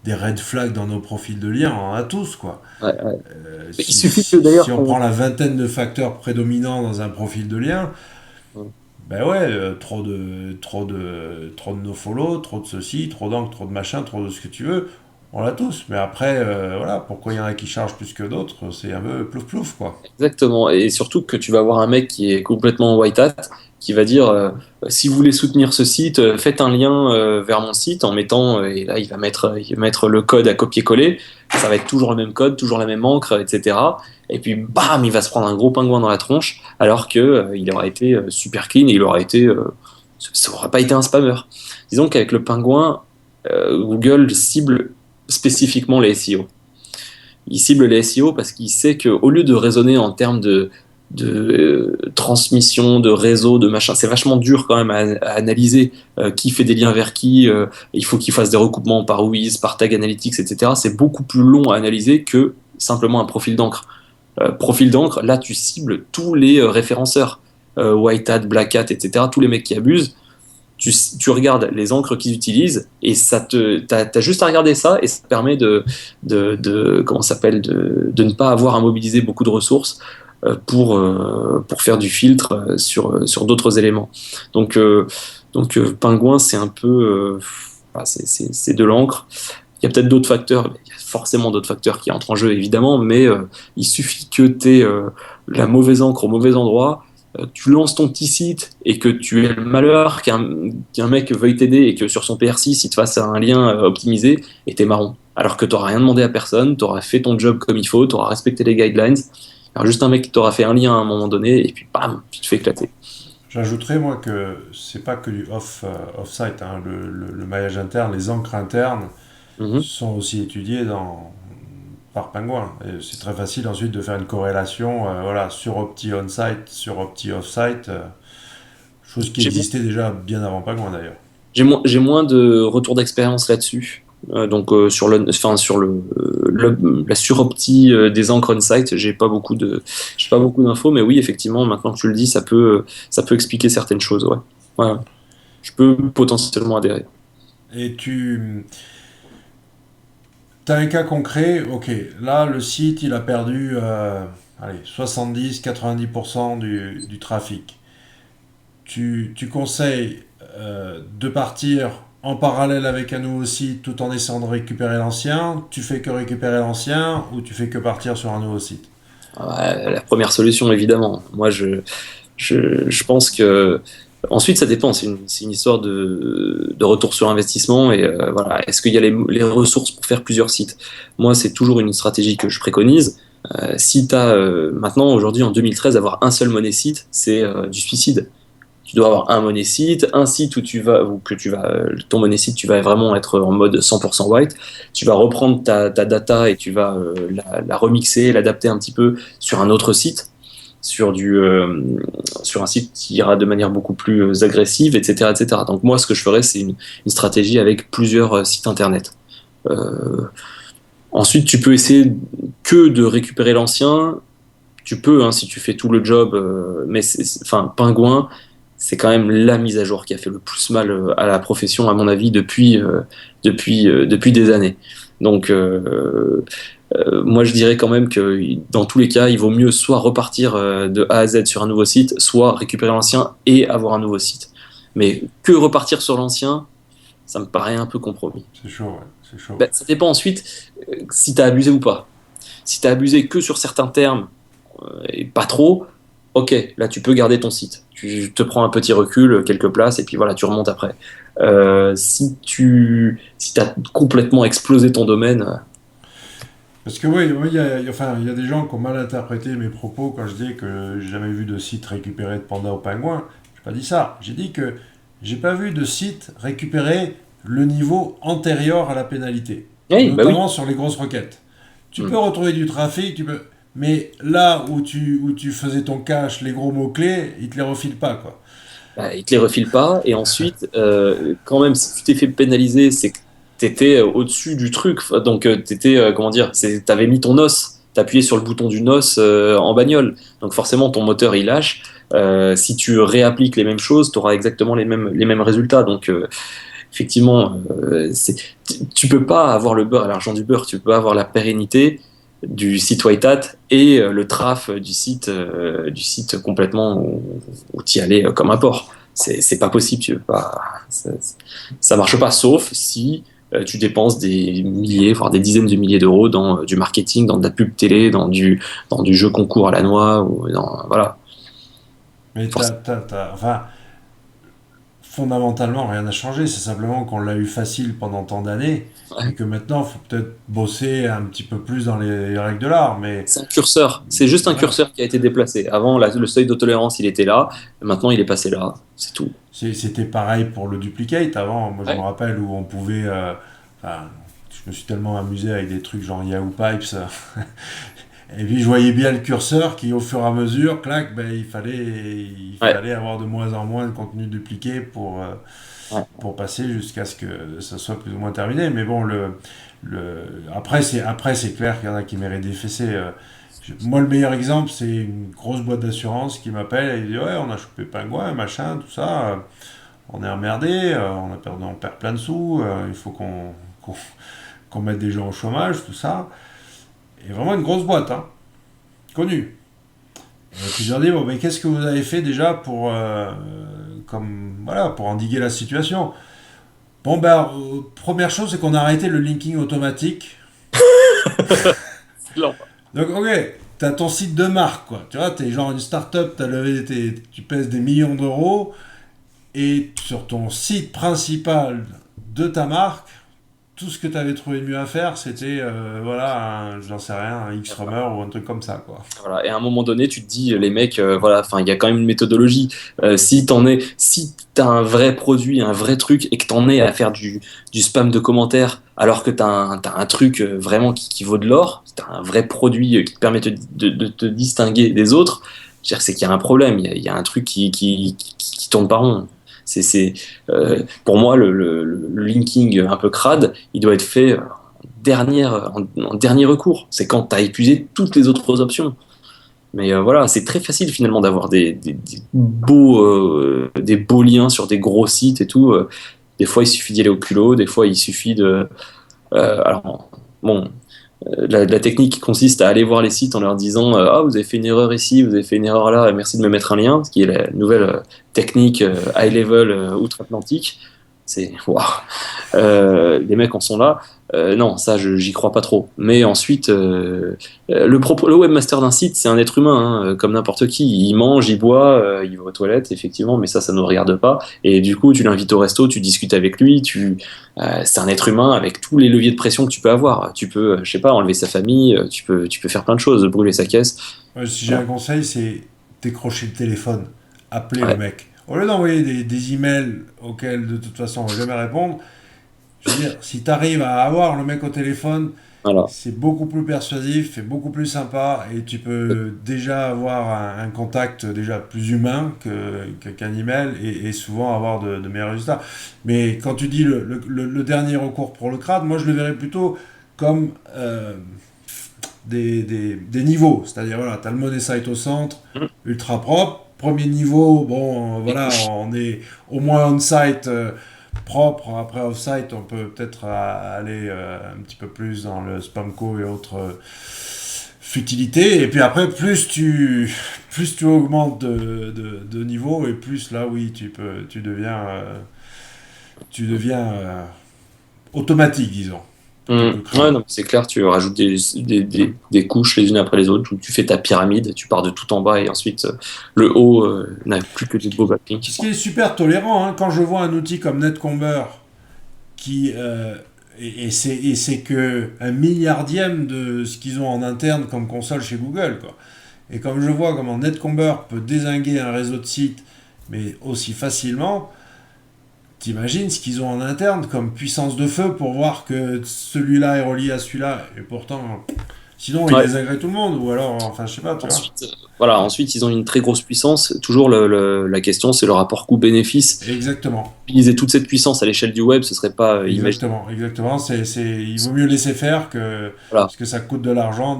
des red flags dans nos profils de liens, on en a tous, quoi. Ouais. Il suffit que d'ailleurs. Si on prend la vingtaine de facteurs prédominants dans un profil de lien, ben ouais, trop de nofollow, trop de ceci, trop d'encre, trop de machin, trop de ce que tu veux, on l'a tous. Mais après, voilà, pourquoi il y en a qui chargent plus que d'autres, c'est un peu plouf plouf, quoi. Exactement. Et surtout que tu vas avoir un mec qui est complètement white hat, qui va dire si vous voulez soutenir ce site, faites un lien vers mon site en mettant, et là il va mettre le code à copier-coller, ça va être toujours le même code, toujours la même encre, etc. Et puis bam, il va se prendre un gros pingouin dans la tronche, alors que il aurait été super clean et ça aurait pas été un spammer. Disons qu'avec le pingouin, Google cible spécifiquement les SEO. Il cible les SEO parce qu'il sait qu'au lieu de raisonner en termes de transmission, de réseau, de machin, c'est vachement dur quand même à analyser qui fait des liens vers qui, il faut qu'il fasse des recoupements par Wiz, par Tag Analytics, etc. C'est beaucoup plus long à analyser que simplement un profil d'encre. Profil d'encre, là tu cibles tous les référenceurs. White Hat, Black Hat, etc., tous les mecs qui abusent, tu regardes les encres qu'ils utilisent et t'as juste à regarder ça et ça te permet comment ça s'appelle, de ne pas avoir à mobiliser beaucoup de ressources pour faire du filtre sur d'autres éléments. Penguin, c'est un peu, c'est de l'encre. Il y a peut-être d'autres facteurs, il y a forcément d'autres facteurs qui entrent en jeu évidemment, mais il suffit que tu aies la mauvaise encre au mauvais endroit, tu lances ton petit site et que tu aies le malheur qu'un mec veuille t'aider et que sur son PR6 il te fasse un lien optimisé et t'es marron. Alors que t'auras rien demandé à personne, t'auras fait ton job comme il faut, t'auras respecté les guidelines. Alors juste un mec qui t'aura fait un lien à un moment donné et puis bam, tu te fais éclater. J'ajouterais moi que c'est pas que du off-site, hein. Le maillage interne, les encres internes Mhm. sont aussi étudiées par Penguin. Et c'est très facile ensuite de faire une corrélation voilà, sur Opti on-site, sur Opti off-site, chose qui J'ai mo- existait déjà bien avant Penguin d'ailleurs. j'ai moins de retour d'expérience là-dessus. La suroptie des encres on-site, j'ai pas beaucoup d'infos, mais oui, effectivement, maintenant que tu le dis, ça peut expliquer certaines choses, ouais. Ouais, ouais. Je peux potentiellement adhérer. Et tu as un cas concret, ok, là le site il a perdu allez, 70-90% du trafic. Tu conseilles de partir en parallèle avec un nouveau site tout en essayant de récupérer l'ancien. Tu fais que récupérer l'ancien ou tu fais que partir sur un nouveau site. Ouais, la première solution, évidemment. Moi, je pense que. Ensuite, ça dépend. C'est une histoire de retour sur investissement. Et voilà, est-ce qu'il y a les ressources pour faire plusieurs sites? Moi, c'est toujours une stratégie que je préconise. Si tu as maintenant, aujourd'hui, en 2013, avoir un seul money site, c'est du suicide. Tu dois avoir un money site, un site où ton money site, tu vas vraiment être en mode 100% white. Tu vas reprendre ta data et tu vas la remixer, l'adapter un petit peu sur un autre site, sur sur un site qui ira de manière beaucoup plus agressive, etc., etc. Donc moi, ce que je ferais, c'est une stratégie avec plusieurs sites internet. Euh, Ensuite, tu peux essayer que de récupérer l'ancien. Tu peux, hein, si tu fais tout le job, mais enfin, Pingouin, c'est quand même la mise à jour qui a fait le plus mal à la profession, à mon avis, depuis des années. Donc, moi, je dirais quand même que dans tous les cas, il vaut mieux soit repartir de A à Z sur un nouveau site, soit récupérer l'ancien et avoir un nouveau site. Mais que repartir sur l'ancien, ça me paraît un peu compromis. C'est chaud, ouais. C'est chaud. Ben, ça dépend ensuite si tu as abusé ou pas. Si tu as abusé que sur certains termes et pas trop, ok, là tu peux garder ton site. Tu te prends un petit recul, quelques places, et puis voilà, tu remontes après. Si t'as complètement explosé ton domaine, Parce que oui, oui, enfin, il y a des gens qui ont mal interprété mes propos quand je dis que j'ai jamais vu de site récupéré de Panda au Pingouin. J'ai pas dit ça. J'ai dit que j'ai pas vu de site récupérer le niveau antérieur à la pénalité, oui, bah oui. notamment sur les grosses requêtes. Tu Hmm. peux retrouver du trafic, mais là où tu faisais ton cache, les gros mots-clés, ils te les refilent pas, quoi. Bah, il te les refile pas, et ensuite, quand même, si tu t'es fait pénaliser, c'est que t'étais au-dessus du truc. Donc, t'étais, comment dire, t'avais mis ton os, t'appuyais sur le bouton du NOS en bagnole. Donc, forcément, ton moteur, il lâche. Si tu réappliques les mêmes choses, tu auras exactement les mêmes résultats. Donc, effectivement, tu peux pas avoir le beurre et l'argent du beurre, tu peux pas avoir la pérennité du site White Hat et le traf du site complètement où tu y allais comme un porc. C'est pas possible, tu veux pas, ça marche pas, sauf si tu dépenses des milliers, voire des dizaines de milliers d'euros dans du marketing, dans de la pub télé, dans du jeu concours à la noix, ou dans, voilà. Mais enfin, fondamentalement, rien n'a changé. C'est simplement qu'on l'a eu facile pendant tant d'années et que maintenant, il faut peut-être bosser un petit peu plus dans les règles de l'art. Mais C'est un curseur, c'est juste un voilà. curseur qui a été déplacé. Avant, le seuil de tolérance, il était là, maintenant il est passé là, c'est tout. C'était pareil pour le duplicate avant. Moi, je me Ouais. rappelle où on pouvait. Enfin, je me suis tellement amusé avec des trucs genre Yahoo Pipes. Et puis, je voyais bien le curseur qui, au fur et à mesure, clac, ben, il Ouais. fallait avoir de moins en moins de contenu dupliqué Ouais. pour passer jusqu'à ce que ça soit plus ou moins terminé. Mais bon, après, c'est clair qu'il y en a qui méritent des fessées. Moi, le meilleur exemple, c'est une grosse boîte d'assurance qui m'appelle et dit ouais, on a chopé Pingouin, machin, tout ça. On est emmerdé, on perd plein de sous, il faut qu'on mette des gens au chômage, tout ça. Et vraiment une grosse boîte, hein, connue. Et puis je leur dis bon, mais qu'est-ce que vous avez fait déjà pour, pour endiguer la situation? Bon, ben, première chose, c'est qu'on a arrêté le linking automatique. Non. Donc, ok, t'as ton site de marque, quoi. Tu vois, t'es genre une start-up, tu pèses des millions d'euros, et sur ton site principal de ta marque, tout ce que t'avais trouvé de mieux à faire, c'était, j'en sais rien, un X-Rummer ou un truc comme ça, quoi. Voilà. Et à un moment donné, tu te dis, les mecs, voilà, enfin, il y a quand même une méthodologie. Si t'as un vrai produit, un vrai truc, et que t'en es à faire du spam de commentaires, alors que t'as un truc vraiment qui vaut de l'or, t'as un vrai produit qui te permet de te distinguer des autres, je veux dire, c'est qu'il y a un problème, il y a un truc qui tourne pas rond. Pour moi, le linking un peu crade, il doit être fait en dernier recours. C'est quand tu as épuisé toutes les autres options. Mais voilà, c'est très facile finalement d'avoir des beaux liens sur des gros sites et tout. Des fois, il suffit d'y aller au culot, des fois, il suffit de. Alors, bon, la technique consiste à aller voir les sites en leur disant ah, vous avez fait une erreur ici, vous avez fait une erreur là, merci de me mettre un lien, ce qui est la nouvelle technique high level outre-Atlantique. C'est waouh. Les mecs en sont là. Non, ça, j'y crois pas trop. Mais ensuite, le webmaster d'un site, c'est un être humain, hein, comme n'importe qui. Il mange, il boit, il va aux toilettes, effectivement, mais ça ne regarde pas. Et du coup, tu l'invites au resto, tu discutes avec lui, c'est un être humain avec tous les leviers de pression que tu peux avoir. Tu peux, je sais pas, enlever sa famille, tu peux faire plein de choses, brûler sa caisse. Si j'ai un conseil, c'est décrocher le téléphone, appeler Ouais. le mec. Au lieu d'envoyer des emails auxquels de toute façon on va jamais répondre, je veux dire, si tu arrives à avoir le mec au téléphone, Voilà. c'est beaucoup plus persuasif, c'est beaucoup plus sympa et tu peux déjà avoir un contact déjà plus humain qu'un email et souvent avoir de meilleurs résultats. Mais quand tu dis le dernier recours pour le crade, moi je le verrais plutôt comme des niveaux. C'est-à-dire, voilà, tu as le money site au centre, ultra propre. Premier niveau, bon, voilà, on est au moins on-site propre. Après off-site, on peut peut-être aller un petit peu plus dans le spamco et autres futilités. Et puis après, plus tu augmentes de niveau et plus là, oui, tu deviens automatique, disons. Ouais, non, c'est clair, tu rajoutes des couches les unes après les autres, où tu fais ta pyramide, tu pars de tout en bas et ensuite le haut n'a plus que des beaux backlinks. Ce qui est super tolérant, hein, quand je vois un outil comme Netcomber qui c'est que un milliardième de ce qu'ils ont en interne comme console chez Google, quoi. Et comme je vois comment Netcomber peut dézinguer un réseau de sites, mais aussi facilement, t'imagines ce qu'ils ont en interne comme puissance de feu pour voir que celui-là est relié à celui-là, et pourtant, sinon il Ouais. désinguerait tout le monde, ou alors, enfin, je sais pas, tu vois. Ensuite, ils ont une très grosse puissance. Toujours la question, c'est le rapport coût-bénéfice. Exactement. Utiliser toute cette puissance à l'échelle du web, ce serait pas imaginable. Exactement. Il vaut mieux laisser faire Voilà, parce que ça coûte de l'argent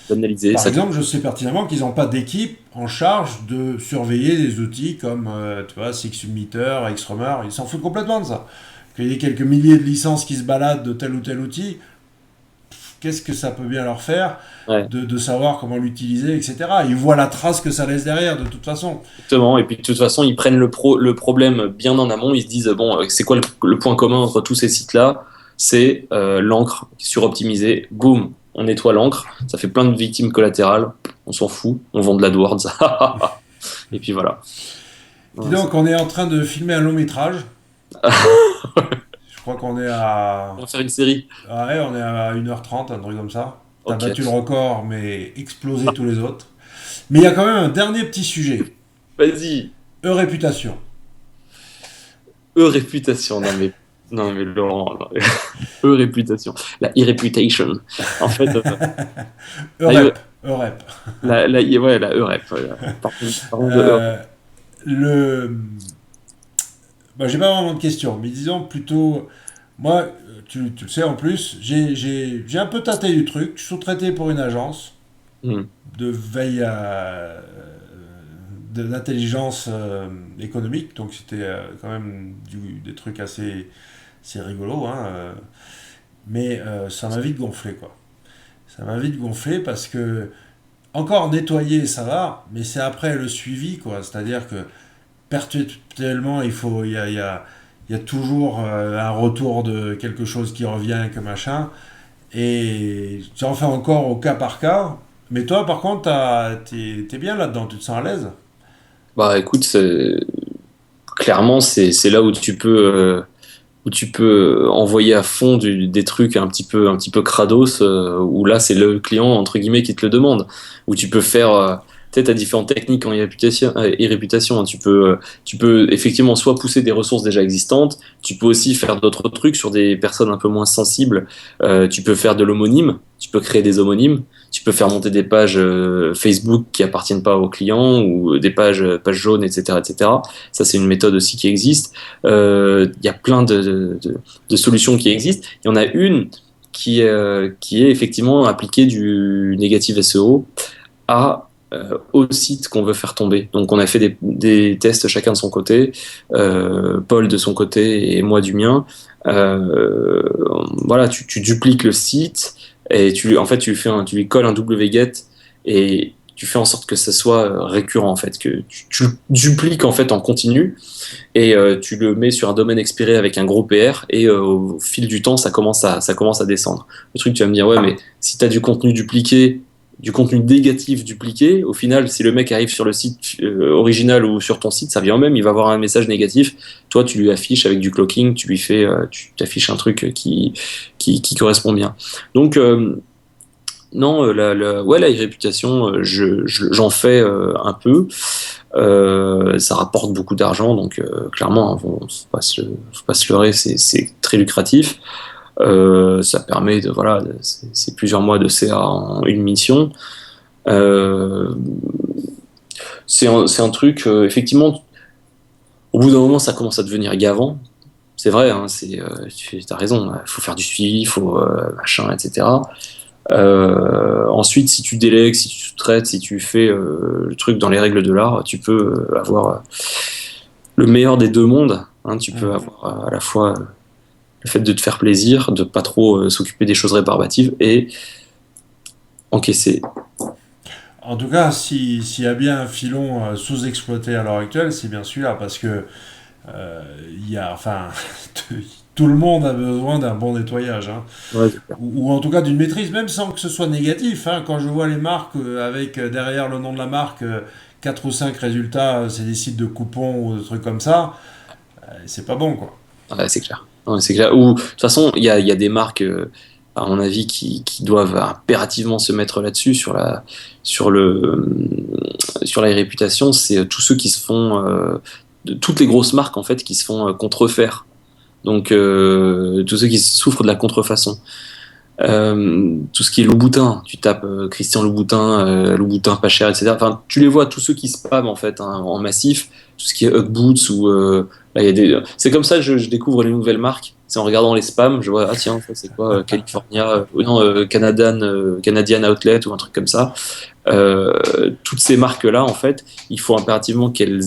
d'analyser. Par Ça exemple, je sais pertinemment qu'ils n'ont pas d'équipe en charge de surveiller des outils comme, tu vois, Sixmeter, Xrummer. Ils s'en foutent complètement de ça. Qu'il y ait quelques milliers de licences qui se baladent de tel ou tel outil, qu'est-ce que ça peut bien leur faire ouais, de savoir comment l'utiliser, etc. Ils voient la trace que ça laisse derrière, de toute façon. exactement. Et puis de toute façon, ils prennent le problème bien en amont. Ils se disent, bon, c'est quoi le point commun entre tous ces sites-là? C'est l'encre suroptimisée. Boum, on nettoie l'encre. Ça fait plein de victimes collatérales. On s'en fout. On vend de l'AdWords. Et puis voilà. Dis donc, on est en train de filmer un long métrage. Je crois qu'on est On va faire une série. Ouais, on est à 1h30, un truc comme ça. T'as Ok. battu le record, mais explosé tous les autres. Mais il y a quand même un dernier petit sujet. Vas-y. Réputation. Réputation. Non mais Laurent. Non. Réputation. La e-reputation. En fait, Eurep. Eurep. ouais, la E-rep. Voilà. Parlons de E-rep. Euh, le... j'ai pas vraiment de questions, mais disons plutôt... Moi, tu le sais en plus, j'ai un peu tâté du truc. Je suis sous-traité pour une agence. Mm. de veille d'intelligence économique. Donc c'était quand même des trucs assez rigolos. Hein, mais ça m'a vite gonflé, quoi. Ça m'a vite gonflé parce que, encore nettoyer, ça va, mais c'est après le suivi, quoi. C'est-à-dire que perpétuellement, il y a toujours un retour de quelque chose qui revient, que machin. Et tu en fais encore au cas par cas. Mais toi, par contre, t'es bien là-dedans, tu te sens à l'aise. Bah écoute, clairement, c'est là où tu peux envoyer à fond des trucs un petit peu crados, où là, c'est le client, entre guillemets, qui te le demande. Où tu peux faire, tu sais, t'as différentes techniques en e-réputation, hein. Tu peux effectivement soit pousser des ressources déjà existantes, tu peux aussi faire d'autres trucs sur des personnes un peu moins sensibles. Tu peux faire de l'homonyme, tu peux créer des homonymes, tu peux faire monter des pages Facebook qui appartiennent pas aux clients, ou des pages jaunes, etc., etc. Ça, c'est une méthode aussi qui existe. Il y a plein de solutions qui existent. Il y en a une qui est effectivement appliquer du négatif SEO au site qu'on veut faire tomber. Donc on a fait des tests chacun de son côté, Paul de son côté et moi du mien. Euh, voilà, tu dupliques le site et en fait tu lui colles un wget et tu fais en sorte que ça soit récurrent en fait, que tu le dupliques en fait en continu et tu le mets sur un domaine expiré avec un gros PR et au fil du temps ça commence à descendre. Le truc, tu vas me dire ouais, mais si tu as du contenu dupliqué, du contenu négatif dupliqué, au final si le mec arrive sur le site original ou sur ton site, ça vient même, il va avoir un message négatif. Toi tu lui affiches avec du cloaking, tu t'affiches un truc qui correspond bien. Donc non, ouais, la réputation, j'en fais un peu. Ça rapporte beaucoup d'argent, donc clairement, hein, faut pas se leurrer, c'est très lucratif. Ça permet voilà, c'est plusieurs mois de CA en une mission. Euh, c'est un truc, effectivement, au bout d'un moment, ça commence à devenir gavant. C'est vrai, hein, tu as raison, il faut faire du suivi, il faut machin, etc. Ensuite, si tu délègues, si tu sous-traites, si tu fais le truc dans les règles de l'art, tu peux avoir le meilleur des deux mondes. Hein. Tu peux avoir à la fois le fait de te faire plaisir, de pas trop s'occuper des choses rébarbatives et encaisser. En tout cas, s'il y a bien un filon sous-exploité à l'heure actuelle, c'est bien celui-là, parce que enfin, tout le monde a besoin d'un bon nettoyage, hein. Ouais, c'est clair. Ou en tout cas d'une maîtrise, même sans que ce soit négatif, hein. Quand je vois les marques avec derrière le nom de la marque 4 ou 5 résultats, c'est des sites de coupons ou des trucs comme ça, c'est pas bon, quoi. Ouais, c'est clair. Ouais, c'est clair. Ou de toute façon, il y a des marques, à mon avis, qui doivent impérativement se mettre là-dessus sur le sur la réputation. C'est tous ceux qui se font toutes les grosses marques en fait qui se font contrefaire. Donc tous ceux qui souffrent de la contrefaçon. Tout ce qui est Louboutin, tu tapes Louboutin pas cher, etc. Enfin, tu les vois, tous ceux qui spamment en fait, hein, en massif, tout ce qui est Ugg Boots ou là, il y a c'est comme ça que je découvre les nouvelles marques. C'est en regardant les spams, je vois ah tiens, ça c'est quoi California, non Canadian Outlet ou un truc comme ça. Toutes ces marques-là, en fait, il faut impérativement qu'elles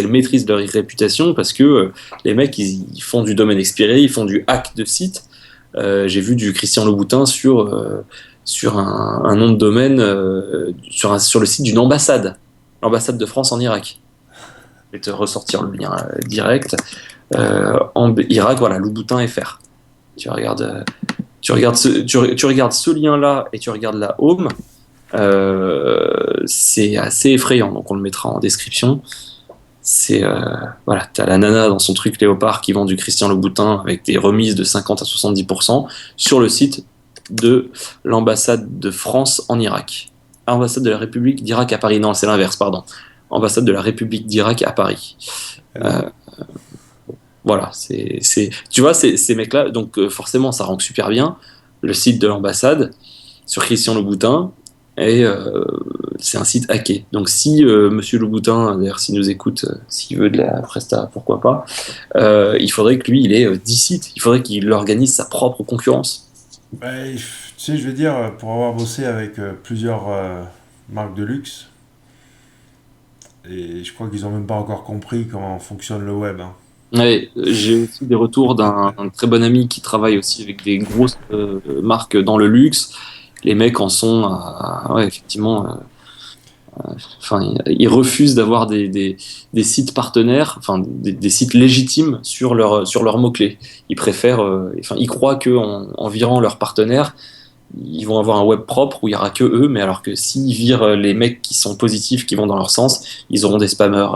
maîtrisent leur réputation parce que les mecs ils font du domaine expiré, ils font du hack de site. J'ai vu du Christian Louboutin sur un nom de domaine sur le site d'une ambassade, l'ambassade de France en Irak. Je vais te ressortir le lien direct. En Irak, voilà, Louboutin FR. Tu regardes ce lien-là et tu regardes la home. C'est assez effrayant, donc on le mettra en description. C'est voilà, t'as la nana dans son truc léopard qui vend du Christian Louboutin avec des remises de 50 à 70% sur le site de l'ambassade de France en Irak. Ambassade de la République d'Irak à Paris. Non, c'est l'inverse, pardon. Ambassade de la République d'Irak à Paris. Voilà, tu vois, ces mecs-là, donc forcément, ça rank super bien. Le site de l'ambassade sur Christian Louboutin, et c'est un site hacké. Donc si Monsieur Louboutin, d'ailleurs, s'il nous écoute, s'il veut de la presta, pourquoi pas, il faudrait que lui, il ait 10 sites. Il faudrait qu'il organise sa propre concurrence. Ouais, Tu sais, je vais dire, pour avoir bossé avec plusieurs marques de luxe, et je crois qu'ils ont même pas encore compris comment fonctionne le web, hein. Ouais, j'ai aussi des retours d'un très bon ami qui travaille aussi avec des grosses marques dans le luxe. Les mecs en sont, ouais, effectivement, enfin, ils refusent d'avoir des sites partenaires, enfin, des sites légitimes sur leurs mots-clés. Ils préfèrent, enfin, ils croient qu'en virant leurs partenaires, ils vont avoir un web propre où il y aura que eux, mais alors que s'ils virent les mecs qui sont positifs, qui vont dans leur sens, ils auront des spammers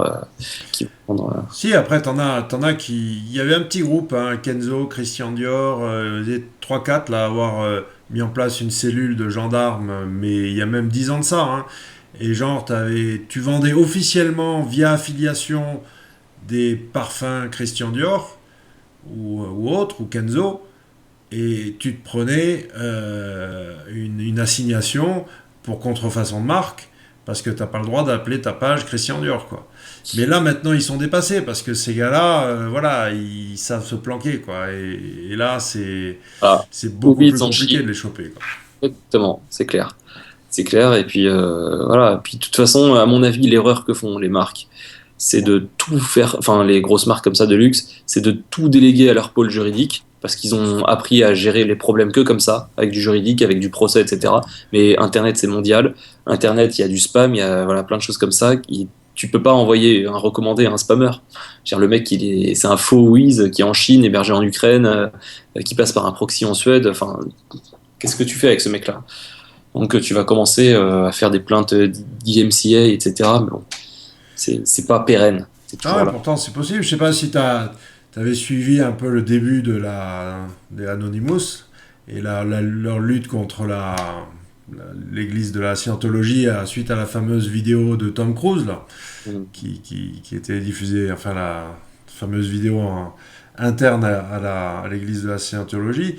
qui vont prendre. Si, après, t'en as qui. Il y avait un petit groupe, hein, Kenzo, Christian Dior, des 3-4 là, à avoir mis en place une cellule de gendarmes, mais il y a même 10 ans de ça, hein. Et genre, tu vendais officiellement via affiliation des parfums Christian Dior ou autres, ou Kenzo, et tu te prenais une assignation pour contrefaçon de marque, parce que t'as pas le droit d'appeler ta page Christian Dior, quoi. Mais là, maintenant, ils sont dépassés, parce que ces gars-là, voilà, ils savent se planquer, quoi. Et là, Voilà. c'est beaucoup Oui, ils plus s'en compliqué chient. de les choper, quoi. Exactement, c'est clair. C'est clair. Et puis, voilà. Et puis, de toute façon, à mon avis, l'erreur que font les marques, c'est de tout faire, enfin, les grosses marques comme ça de luxe, c'est de tout déléguer à leur pôle juridique, parce qu'ils ont appris à gérer les problèmes que comme ça, avec du juridique, avec du procès, etc. Mais Internet, c'est mondial. Internet, il y a du spam, il y a voilà, plein de choses comme ça. Tu peux pas envoyer un recommandé à un spammer. Je veux dire, le mec, c'est un faux Wiz qui est en Chine, hébergé en Ukraine, qui passe par un proxy en Suède. Enfin, qu'est-ce que tu fais avec ce mec-là? Donc tu vas commencer à faire des plaintes d'IMCA, etc. Mais bon, c'est pas pérenne. C'est Ah toujours ouais, là. pourtant, c'est possible. Je sais pas si t'avais suivi un peu le début des Anonymous et leur lutte contre l'église de la Scientologie suite à la fameuse vidéo de Tom Cruise, là, Mm. qui était diffusée, enfin la fameuse vidéo interne à l'église de la Scientologie.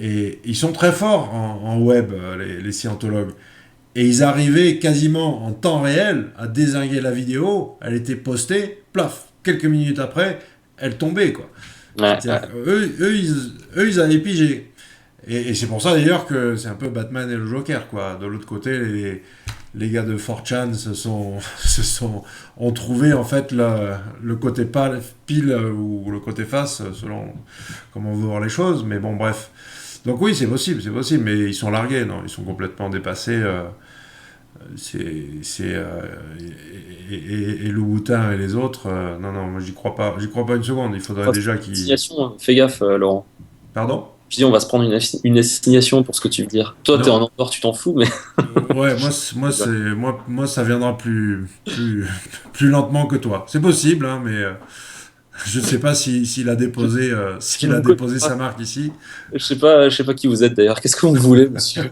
Et ils sont très forts en web, les scientologues. Et ils arrivaient quasiment en temps réel à dézinguer la vidéo. Elle était postée, plaf, quelques minutes après, elle tombait, quoi. Ouais, ouais. C'est-à-dire ils avaient pigé. Et c'est pour ça d'ailleurs que c'est un peu Batman et le Joker, quoi. De l'autre côté, les gars de 4chan ont trouvé en fait le côté pile ou le côté face, selon comment on veut voir les choses. Mais bon, bref. Donc oui, c'est possible, mais ils sont largués, non, ils sont complètement dépassés. C'est et le Boutin et les autres, non, non, moi j'y crois pas une seconde. Il faudrait Enfin, c'est déjà une qu'ils. assignation, hein. Fais gaffe, Laurent. Pardon? Je dis, on va se prendre une assignation pour ce que tu veux dire. Toi, t'es Non. en Andorre, tu t'en fous, mais. Ouais, moi, ça viendra plus lentement que toi. C'est possible, hein, mais je ne sais pas s'il a déposé, Je s'il a vous connais déposé pas. sa marque ici. Je sais pas qui vous êtes d'ailleurs. Qu'est-ce que vous voulez, monsieur?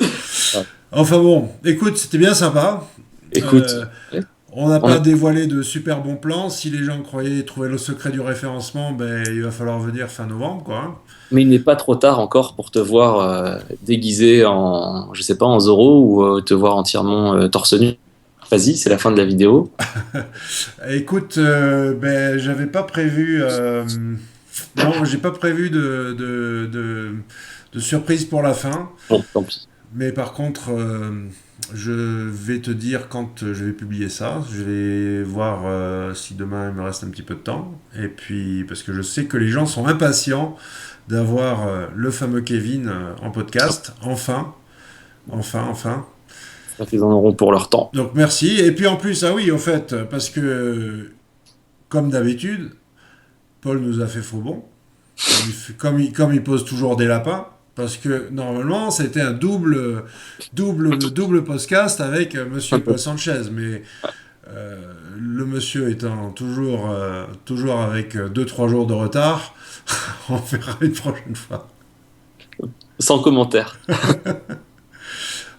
Ah, Enfin bon, écoute, c'était bien sympa. écoute, Euh, on n'a on pas a- dévoilé de super bons plans. Si les gens croyaient trouver le secret du référencement, ben, il va falloir venir fin novembre, quoi, hein. mais il n'est pas trop tard encore pour te voir déguisé en, je sais pas, en Zorro ou te voir entièrement torse nu. Vas-y, c'est la fin de la vidéo. Écoute, ben, j'avais pas prévu. Non, j'ai pas prévu de surprise pour la fin. Bon, tant pis. Mais par contre, je vais te dire quand je vais publier ça. Je vais voir si demain il me reste un petit peu de temps. Et puis, parce que je sais que les gens sont impatients d'avoir le fameux Kevin en podcast. Enfin, enfin, enfin. J'espère qu'ils en auront pour leur temps. Donc merci. Et puis en plus, ah oui, au fait, parce que comme d'habitude, Paul nous a fait faux bon. Comme il pose toujours des lapins. Parce que normalement, c'était un double podcast avec Monsieur Paul Sanchez. Mais le monsieur étant toujours avec 2-3 jours de retard, on verra une prochaine fois. Sans commentaire.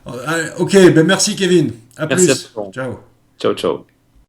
Allez, ok, ben merci Kevin. À Merci à toi, plus. Laurent. Ciao. Ciao, ciao.